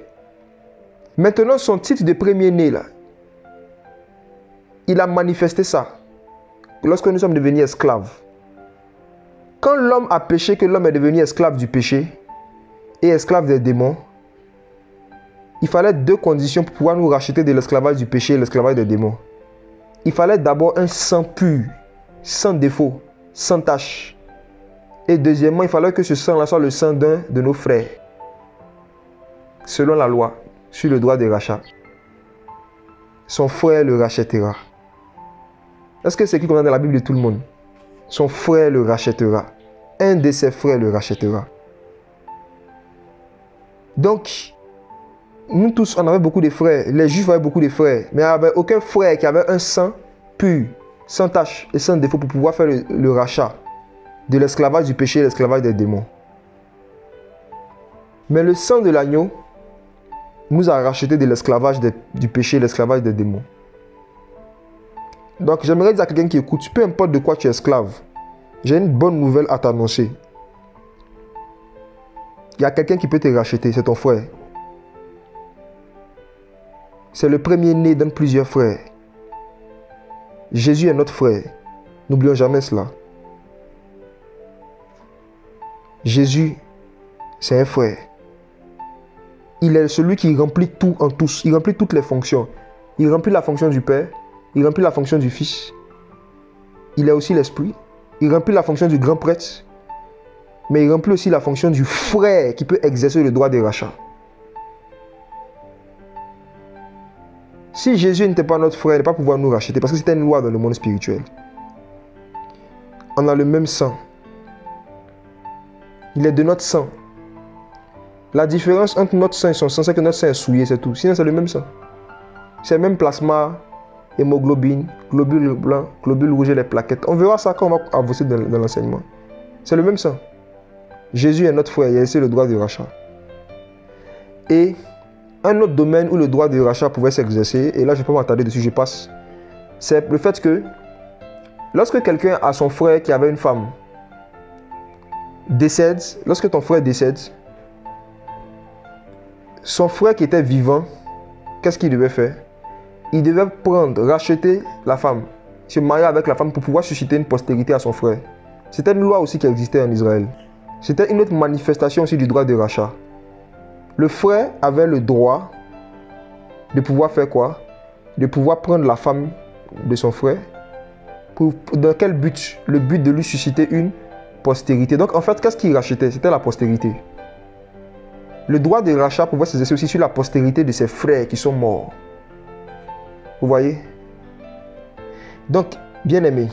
Maintenant, son titre de premier-né, là, il a manifesté ça lorsque nous sommes devenus esclaves. Quand l'homme a péché, que l'homme est devenu esclave du péché et esclave des démons, il fallait deux conditions pour pouvoir nous racheter de l'esclavage du péché et l'esclavage des démons. Il fallait d'abord un sang pur, sans défaut, sans tache. Et deuxièmement, il fallait que ce sang-là soit le sang d'un de nos frères, selon la loi, sur le droit de rachat. Son frère le rachètera. Est-ce que c'est écrit comme dans la Bible de tout le monde? Son frère le rachètera. Un de ses frères le rachètera. Donc, nous tous, on avait beaucoup de frères. Les Juifs avaient beaucoup de frères. Mais il n'y avait aucun frère qui avait un sang pur, sans tache et sans défaut pour pouvoir faire le rachat de l'esclavage du péché et l'esclavage des démons. Mais le sang de l'agneau nous a racheté de l'esclavage du péché et l'esclavage des démons. Donc, j'aimerais dire à quelqu'un qui écoute, peu importe de quoi tu es esclave, j'ai une bonne nouvelle à t'annoncer. Il y a quelqu'un qui peut te racheter, c'est ton frère. C'est le premier-né de plusieurs frères. Jésus est notre frère. N'oublions jamais cela. Jésus, c'est un frère. Il est celui qui remplit tout en tous. Il remplit toutes les fonctions. Il remplit la fonction du Père. Il remplit la fonction du Fils. Il est aussi l'Esprit. Il remplit la fonction du grand prêtre. Mais il remplit aussi la fonction du frère qui peut exercer le droit de rachat. Si Jésus n'était pas notre frère, il ne va pas pouvoir nous racheter parce que c'était une loi dans le monde spirituel. On a le même sang. Il est de notre sang. La différence entre notre sang et son sang, c'est que notre sang est souillé, c'est tout. Sinon, c'est le même sang. C'est le même plasma, hémoglobine, globules blancs, globules rouges et les plaquettes. On verra ça quand on va avancer dans l'enseignement. C'est le même sang. Jésus est notre frère, il a laissé le droit de rachat. Et un autre domaine où le droit de rachat pouvait s'exercer, et là je ne peux pas m'attarder dessus, je passe, c'est le fait que lorsque quelqu'un a son frère qui avait une femme, décède, lorsque ton frère décède, son frère qui était vivant, qu'est-ce qu'il devait faire? Il devait racheter la femme, se marier avec la femme pour pouvoir susciter une postérité à son frère. C'était une loi aussi qui existait en Israël. C'était une autre manifestation aussi du droit de rachat. Le frère avait le droit de pouvoir faire quoi? De pouvoir prendre la femme de son frère. Dans quel but? Le but de lui susciter une postérité. Donc en fait, qu'est-ce qu'il rachetait? C'était la postérité. Le droit de rachat pouvait s'exercer aussi sur la postérité de ses frères qui sont morts. Vous voyez? Donc, bien aimé,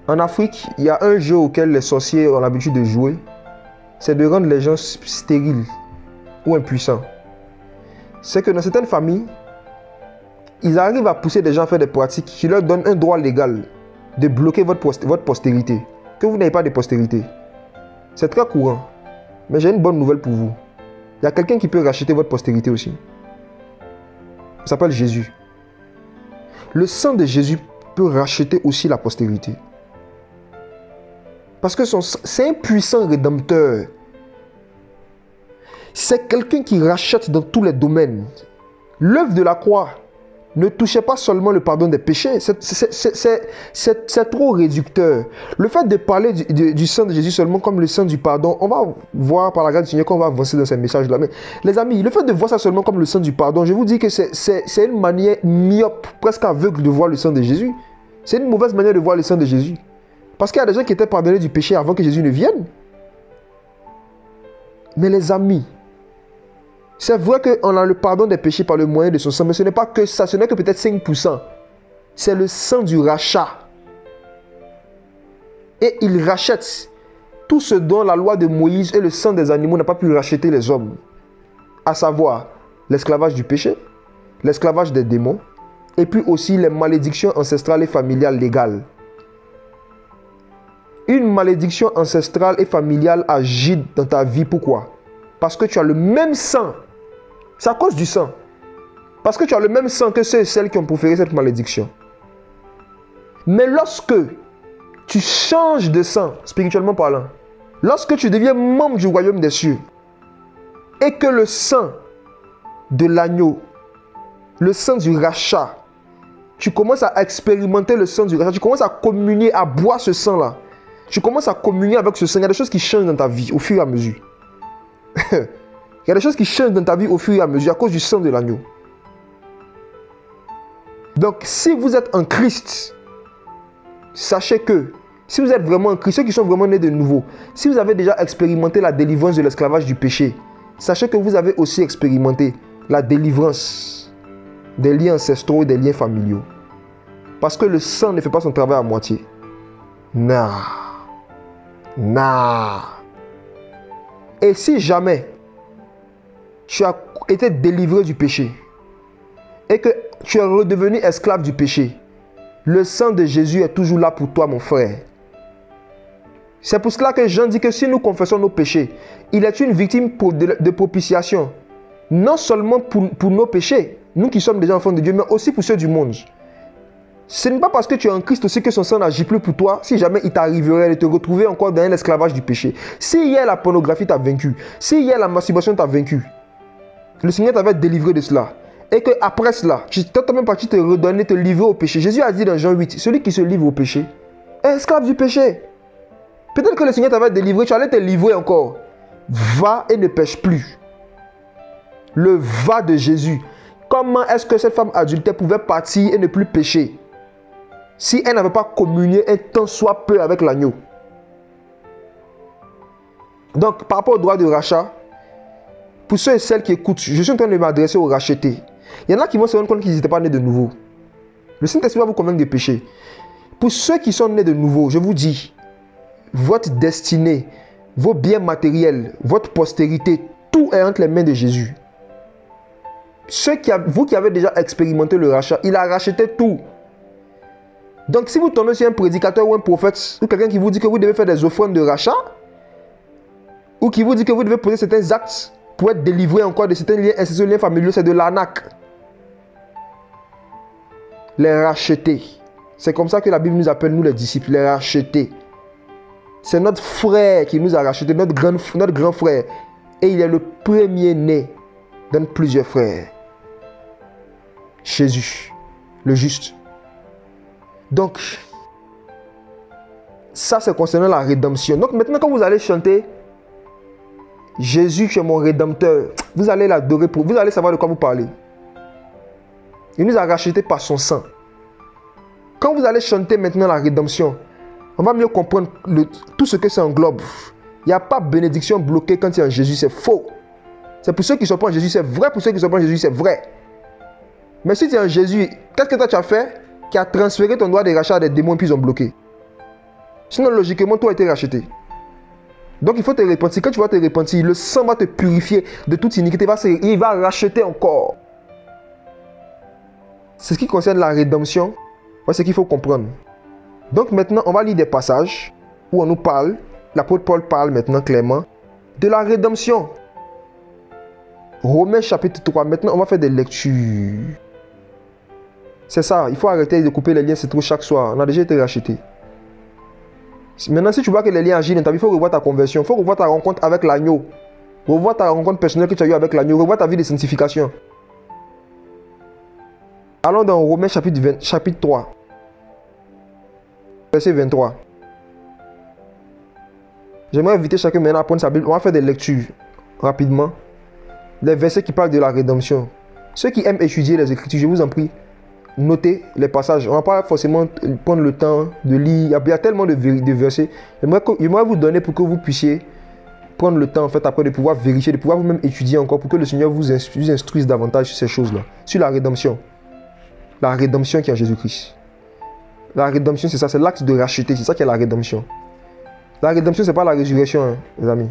en Afrique, il y a un jeu auquel les sorciers ont l'habitude de jouer. C'est de rendre les gens stériles ou impuissants. c'est que dans certaines familles, ils arrivent à pousser des gens à faire des pratiques qui leur donnent un droit légal de bloquer votre postérité. Que vous n'ayez pas de postérité. C'est très courant. Mais j'ai une bonne nouvelle pour vous. Il y a quelqu'un qui peut racheter votre postérité aussi. Il s'appelle Jésus. Le sang de Jésus peut racheter aussi la postérité. Parce que c'est un puissant rédempteur. C'est quelqu'un qui rachète dans tous les domaines. L'œuvre de la croix ne touchait pas seulement le pardon des péchés. C'est trop réducteur. Le fait de parler du sang de Jésus seulement comme le sang du pardon, on va voir par la grâce du Seigneur qu'on va avancer dans ces messages-là. Mais les amis, le fait de voir ça seulement comme le sang du pardon, je vous dis que c'est une manière myope, presque aveugle de voir le sang de Jésus. C'est une mauvaise manière de voir le sang de Jésus. Parce qu'il y a des gens qui étaient pardonnés du péché avant que Jésus ne vienne. Mais les amis, c'est vrai qu'on a le pardon des péchés par le moyen de son sang, mais ce n'est pas que ça, ce n'est que peut-être 5%. C'est le sang du rachat. Et il rachète tout ce dont la loi de Moïse et le sang des animaux n'a pas pu racheter les hommes. À savoir, l'esclavage du péché, l'esclavage des démons, et puis aussi les malédictions ancestrales et familiales légales. Une malédiction ancestrale et familiale agit dans ta vie. Pourquoi? Parce que tu as le même sang. C'est à cause du sang. Parce que tu as le même sang que ceux et celles qui ont proféré cette malédiction. Mais lorsque tu changes de sang, spirituellement parlant, lorsque tu deviens membre du royaume des cieux, et que le sang de l'agneau, le sang du rachat, tu commences à expérimenter le sang du rachat, tu commences à communier, à boire ce sang-là, tu commences à communier avec ce sang, il y a des choses qui changent dans ta vie au fur et à mesure. Il y a des choses qui changent dans ta vie au fur et à mesure à cause du sang de l'agneau. Donc, si vous êtes en Christ, sachez que, si vous êtes vraiment en Christ, ceux qui sont vraiment nés de nouveau, si vous avez déjà expérimenté la délivrance de l'esclavage du péché, sachez que vous avez aussi expérimenté la délivrance des liens ancestraux et des liens familiaux. Parce que le sang ne fait pas son travail à moitié. Non. Non. Et si jamais tu as été délivré du péché et que tu es redevenu esclave du péché, le sang de Jésus est toujours là pour toi, mon frère. C'est pour cela que Jean dit que si nous confessons nos péchés, il est une victime de propitiation. Non seulement pour nos péchés, nous qui sommes déjà enfants de Dieu, mais aussi pour ceux du monde. Ce n'est pas parce que tu es en Christ aussi que son sang n'agit plus pour toi, si jamais il t'arriverait de te retrouver encore dans l'esclavage du péché. Si hier la pornographie t'a vaincu, si hier la masturbation t'a vaincu, le Seigneur t'avait délivré de cela. Et qu'après cela, tu t'es même parti te redonner, te livrer au péché. Jésus a dit dans Jean 8, celui qui se livre au péché est esclave du péché. Peut-être que le Seigneur t'avait délivré, tu allais te livrer encore. Va et ne pêche plus. Le va de Jésus. Comment est-ce que cette femme adultère pouvait partir et ne plus pécher si elle n'avait pas communié un tant soit peu avec l'agneau? Donc, par rapport au droit de rachat, pour ceux et celles qui écoutent, je suis en train de m'adresser aux rachetés. Il y en a qui vont se rendre compte qu'ils n'étaient pas nés de nouveau. Le Saint-Esprit va vous convaincre de péché. Pour ceux qui sont nés de nouveau, je vous dis, votre destinée, vos biens matériels, votre postérité, tout est entre les mains de Jésus. Vous qui avez déjà expérimenté le rachat, il a racheté tout. Donc si vous tombez sur un prédicateur ou un prophète, ou quelqu'un qui vous dit que vous devez faire des offrandes de rachat, ou qui vous dit que vous devez poser certains actes pour être délivré encore de certains liens incestueux, liens familiaux, c'est de l'arnaque. Les rachetés. C'est comme ça que la Bible nous appelle, nous les disciples, les rachetés. C'est notre frère qui nous a rachetés, notre grand frère. Et il est le premier-né dans plusieurs frères. Jésus, le juste. Donc, ça c'est concernant la rédemption. Donc maintenant quand vous allez chanter Jésus qui est mon rédempteur, vous allez l'adorer, vous allez savoir de quoi vous parlez. Il nous a rachetés par son sang. Quand vous allez chanter maintenant la rédemption, on va mieux comprendre tout ce que ça englobe. Il n'y a pas bénédiction bloquée quand il y a en Jésus, c'est faux. C'est pour ceux qui ne sont pas en Jésus, c'est vrai. Pour ceux qui ne sont pas en Jésus, c'est vrai. Mais si tu es en Jésus, qu'est-ce que toi tu as fait qui a transféré ton droit de rachat à des démons et puis ils ont bloqué? Sinon, logiquement, tout a été racheté. Donc il faut te repentir. Quand tu vas te repentir, le sang va te purifier de toute iniquité. Il va racheter encore. C'est ce qui concerne la rédemption. C'est ce qu'il faut comprendre. Donc maintenant, on va lire des passages où on nous parle, l'apôtre Paul parle maintenant clairement de la rédemption. Romains chapitre 3, maintenant on va faire des lectures. C'est ça, il faut arrêter de couper les liens, c'est trop chaque soir. On a déjà été racheté. Maintenant, si tu vois que les liens agissent dans ta vie, il faut revoir ta conversion, il faut revoir ta rencontre avec l'agneau. Revoir ta rencontre personnelle que tu as eue avec l'agneau, revoir ta vie de sanctification. Allons dans Romains chapitre 3, verset 23. J'aimerais inviter chacun maintenant à prendre sa Bible. On va faire des lectures rapidement. Les versets qui parlent de la rédemption. Ceux qui aiment étudier les Écritures, je vous en prie, notez les passages. On ne va pas forcément prendre le temps de lire. Il y a tellement de versets. J'aimerais vous donner pour que vous puissiez prendre le temps en fait, après de pouvoir vérifier, de pouvoir vous-même étudier encore pour que le Seigneur vous instruise davantage sur ces choses-là. Sur la rédemption. La rédemption qui est en Jésus-Christ. La rédemption, c'est ça, c'est l'acte de racheter. C'est ça qui est la rédemption. La rédemption, ce n'est pas la résurrection, hein, les amis.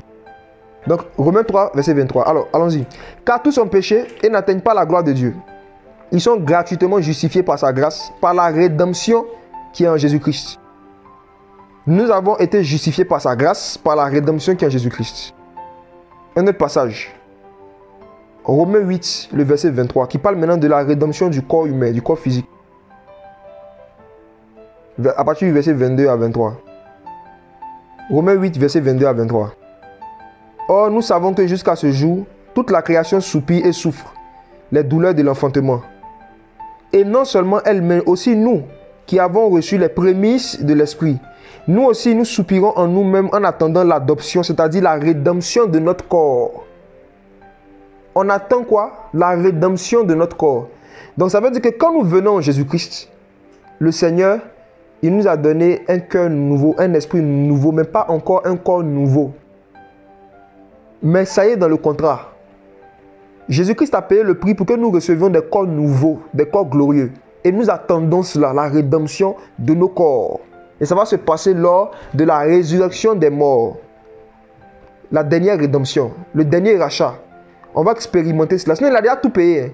Donc, Romains 3, verset 23. Alors, allons-y. Car tous ont péché et n'atteignent pas la gloire de Dieu. Ils sont gratuitement justifiés par sa grâce, par la rédemption qui est en Jésus-Christ. Nous avons été justifiés par sa grâce, par la rédemption qui est en Jésus-Christ. Un autre passage. Romains 8, le verset 23, qui parle maintenant de la rédemption du corps humain, du corps physique. À partir du verset 22 à 23. Romains 8, verset 22 à 23. Or, nous savons que jusqu'à ce jour, toute la création soupire et souffre les douleurs de l'enfantement. Et non seulement elle, mais aussi nous, qui avons reçu les prémices de l'Esprit. Nous aussi, nous soupirons en nous-mêmes en attendant l'adoption, c'est-à-dire la rédemption de notre corps. On attend quoi? La rédemption de notre corps. Donc ça veut dire que quand nous venons en Jésus-Christ, le Seigneur, il nous a donné un cœur nouveau, un esprit nouveau, mais pas encore un corps nouveau. Mais ça y est dans le contrat. Jésus-Christ a payé le prix pour que nous recevions des corps nouveaux, des corps glorieux. Et nous attendons cela, la rédemption de nos corps. Et ça va se passer lors de la résurrection des morts. La dernière rédemption, le dernier rachat. On va expérimenter cela. Sinon, il a déjà tout payé.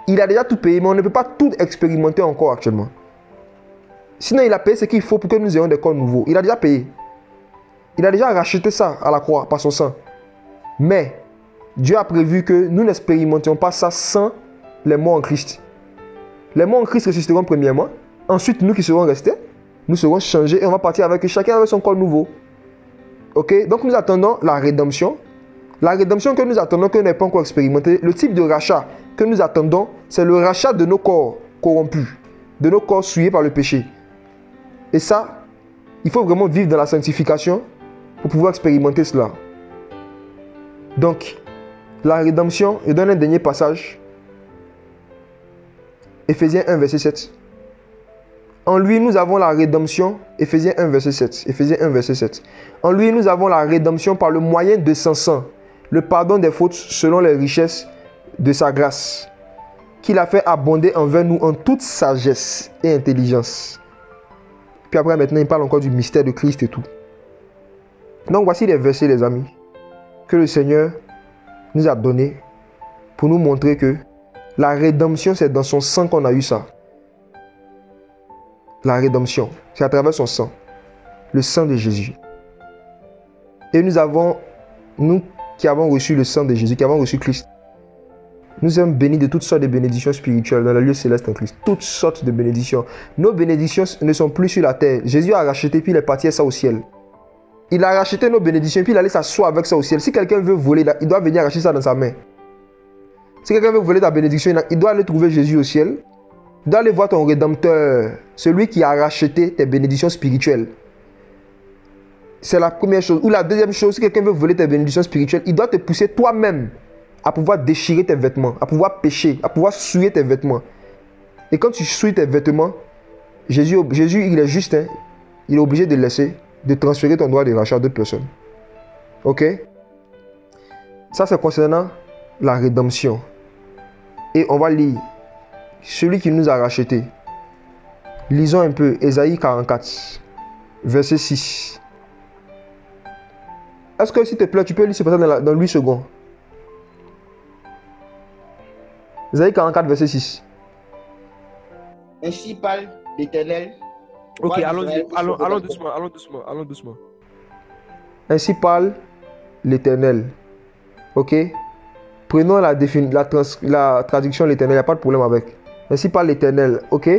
Il a déjà tout payé, mais on ne peut pas tout expérimenter encore actuellement. Sinon, il a payé ce qu'il faut pour que nous ayons des corps nouveaux. Il a déjà payé. Il a déjà racheté ça à la croix, par son sang. Mais, Dieu a prévu que nous n'expérimentions pas ça sans les morts en Christ. Les morts en Christ ressusciteront premièrement. Ensuite, nous qui serons restés, nous serons changés et on va partir avec chacun avec son corps nouveau. Ok? Donc, nous attendons la rédemption. La rédemption que nous attendons, que nous n'avons pas encore expérimenté, le type de rachat que nous attendons, c'est le rachat de nos corps corrompus, de nos corps souillés par le péché. Et ça, il faut vraiment vivre dans la sanctification pour pouvoir expérimenter cela. Donc, la rédemption, je donne un dernier passage. Éphésiens 1, verset 7. En lui, nous avons la rédemption. Éphésiens 1, verset 7. Éphésiens 1, verset 7. En lui, nous avons la rédemption par le moyen de son sang, le pardon des fautes selon les richesses de sa grâce, qu'il a fait abonder envers nous en toute sagesse et intelligence. Puis après, maintenant, il parle encore du mystère de Christ et tout. Donc, voici les versets, les amis, que le Seigneur nous a donnés pour nous montrer que la rédemption, c'est dans son sang qu'on a eu ça. La rédemption, c'est à travers son sang, le sang de Jésus. Et nous qui avons reçu le sang de Jésus, qui avons reçu Christ, nous sommes bénis de toutes sortes de bénédictions spirituelles dans le lieu céleste en Christ. Toutes sortes de bénédictions. Nos bénédictions ne sont plus sur la terre. Jésus a racheté puis il est parti avec ça au ciel. Il a racheté nos bénédictions puis il allait s'asseoir avec ça au ciel. Si quelqu'un veut voler, il doit venir racheter ça dans sa main. Si quelqu'un veut voler ta bénédiction, il doit aller trouver Jésus au ciel. Il doit aller voir ton Rédempteur, celui qui a racheté tes bénédictions spirituelles. C'est la première chose. Ou la deuxième chose, si quelqu'un veut voler tes bénédictions spirituelles, il doit te pousser toi-même à pouvoir déchirer tes vêtements, à pouvoir pécher, à pouvoir souiller tes vêtements. Et quand tu souilles tes vêtements, Jésus il est juste, hein, il est obligé de laisser, de transférer ton droit de rachat à d'autres personnes. Ok? Ça, c'est concernant la rédemption. Et on va lire celui qui nous a rachetés. Lisons un peu Ésaïe 44, verset 6. Est-ce que, s'il te plaît, tu peux lire ce passage dans 8 secondes? Isaïe 44, verset 6. Ainsi parle l'Éternel. Ok, roi allons d'Israël, doucement. Ainsi parle l'Éternel. Ok? Prenons la traduction de l'Éternel, il n'y a pas de problème avec. Ainsi parle l'Éternel. Ok?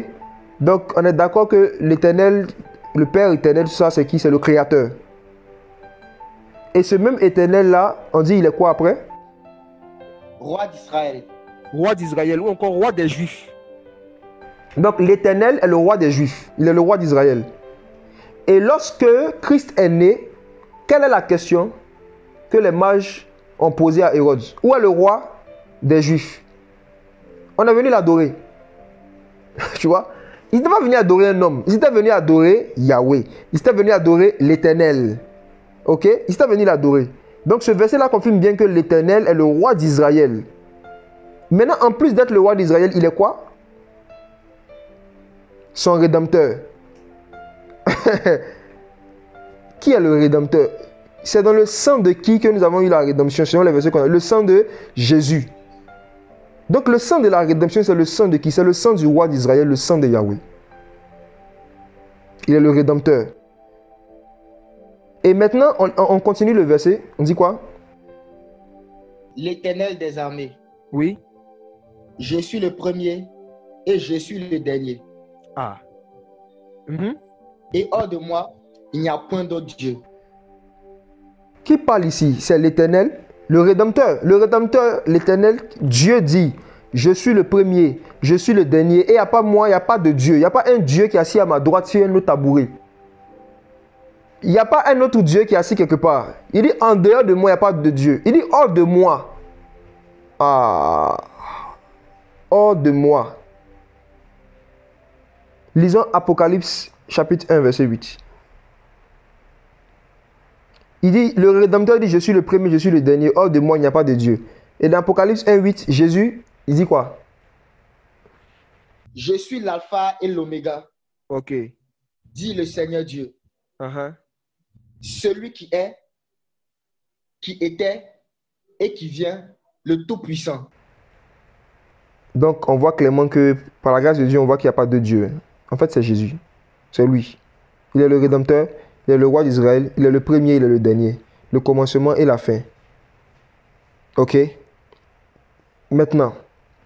Donc, on est d'accord que l'Éternel, le Père éternel, ça, c'est qui? C'est le Créateur. Et ce même Éternel-là, on dit, il est quoi après? Roi d'Israël. Roi d'Israël ou encore roi des Juifs. Donc, l'Éternel est le roi des Juifs. Il est le roi d'Israël. Et lorsque Christ est né, quelle est la question que les mages ont posée à Hérode? Où est le roi des Juifs? On est venu l'adorer. Tu vois? Ils n'étaient pas venus adorer un homme. Ils étaient venus adorer Yahweh. Ils étaient venus adorer l'Éternel. Ok? Ils étaient venus l'adorer. Donc, ce verset-là confirme bien que l'Éternel est le roi d'Israël. Maintenant, en plus d'être le roi d'Israël, il est quoi? Son rédempteur. Qui est le rédempteur? C'est dans le sang de qui que nous avons eu la rédemption, selon les versets qu'on a. Le sang de Jésus. Donc le sang de la rédemption, c'est le sang de qui? C'est le sang du roi d'Israël, le sang de Yahweh. Il est le rédempteur. Et maintenant, on continue le verset. On dit quoi? L'Éternel des armées. Oui. Je suis le premier et je suis le dernier. Ah. Et hors de moi, il n'y a point d'autre Dieu. Qui parle ici? C'est l'Éternel, le Rédempteur. Le Rédempteur, l'Éternel, Dieu dit, je suis le premier, je suis le dernier. Et il n'y a pas moi, il n'y a pas de Dieu. Il n'y a pas un Dieu qui est assis à ma droite sur un autre tabouret. Il n'y a pas un autre Dieu qui est assis quelque part. Il dit, en dehors de moi, il n'y a pas de Dieu. Il dit, hors de moi. Ah. Hors de moi. Lisons Apocalypse chapitre 1, verset 8. Il dit, le Rédempteur dit, je suis le premier, je suis le dernier. Hors de moi, il n'y a pas de Dieu. Et dans Apocalypse 1, 8, Jésus, il dit quoi? Je suis l'alpha et l'oméga, Ok. dit le Seigneur Dieu. Celui qui est, qui était et qui vient, le Tout-Puissant. Donc, on voit clairement que par la grâce de Dieu, on voit qu'il n'y a pas de Dieu. En fait, c'est Jésus. C'est lui. Il est le Rédempteur, il est le roi d'Israël, il est le premier, il est le dernier. Le commencement et la fin. Ok? Maintenant,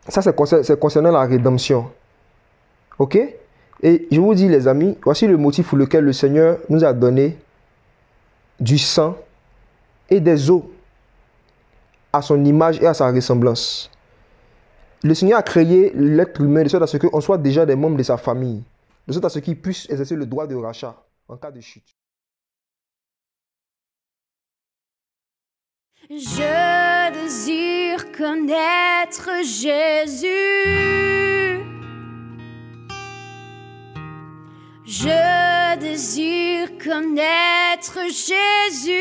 ça c'est concernant la rédemption. Ok? Et je vous dis les amis, voici le motif pour lequel le Seigneur nous a donné du sang et des eaux à son image et à sa ressemblance. Le Seigneur a créé l'être humain de sorte à ce qu'on soit déjà des membres de sa famille, de sorte à ce qu'il puisse exercer le droit de rachat en cas de chute. Je désire connaître Jésus. Je désire connaître Jésus.